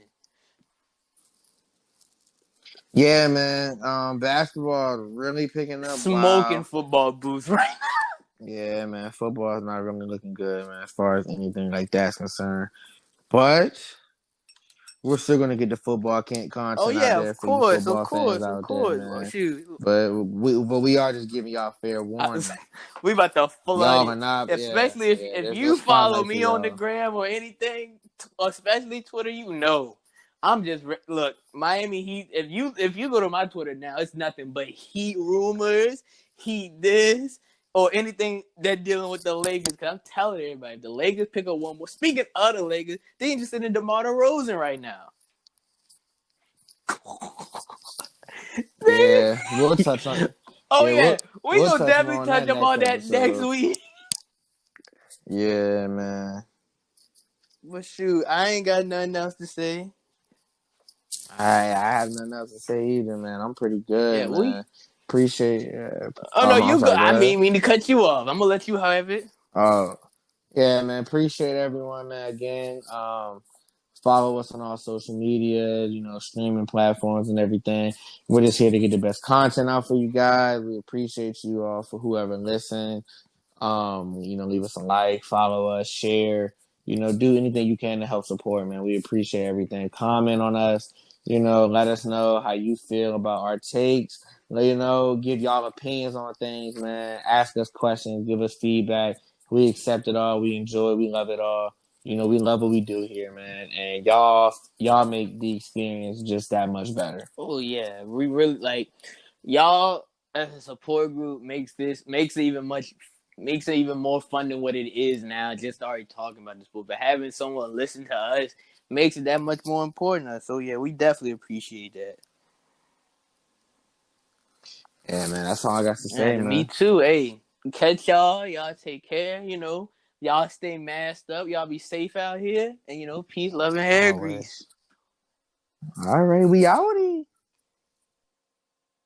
Yeah, man. Basketball really picking up. Smoking Wow. football booths right Yeah, man. Football is not really looking good, man, as far as anything like that's concerned. But we're still gonna get the football Oh content out yeah, there of for you course, football fans of out there, course. Well, man. shoot, But we are just giving y'all fair I, warning. we about to flood Y'all are it. not, yeah, Especially yeah. if There's no you follow spotlight for me on the y'all. gram or anything, especially Twitter, I'm just look Miami Heat. If you go to my Twitter now, it's nothing but Heat rumors, Heat this, or anything that dealing with the Lakers. Cause I'm telling everybody, if the Lakers pick up one more. Speaking of the Lakers, they interested in DeMar DeRozan right now. Yeah, we'll touch on. Oh Yeah, yeah, we we'll gonna touch definitely more on touch that up next on that next episode. week. Yeah, man. But shoot, I ain't got nothing else to say. I have nothing else to say either, man. I'm pretty good, Yeah, man. Appreciate. Oh no, I'm you go. sorry. Go I ahead. mean to cut you off. I'm gonna let you have it. Oh, yeah, man. Appreciate everyone, man. Again, follow us on all social media, streaming platforms and everything. We're just here to get the best content out for you guys. We appreciate you all for whoever listened. Leave us a like, follow us, share, do anything you can to help support, man. We appreciate everything. Comment on us, let us know how you feel about our takes. Give y'all opinions on things, man. Ask us questions, give us feedback. We accept it all. We enjoy it. We love it all. We love what we do here, man. And y'all make the experience just that much better. Oh yeah, we really like y'all as a support group makes it even more fun than what it is now. Just already talking about this book, but having someone listen to us makes it that much more important. So yeah, we definitely appreciate that. Yeah, man. That's all I got to say, And me man. too. Hey, catch y'all. Y'all take care. Y'all stay masked up. Y'all be safe out here. And peace, love, and hair grease. Always. All right, we outie.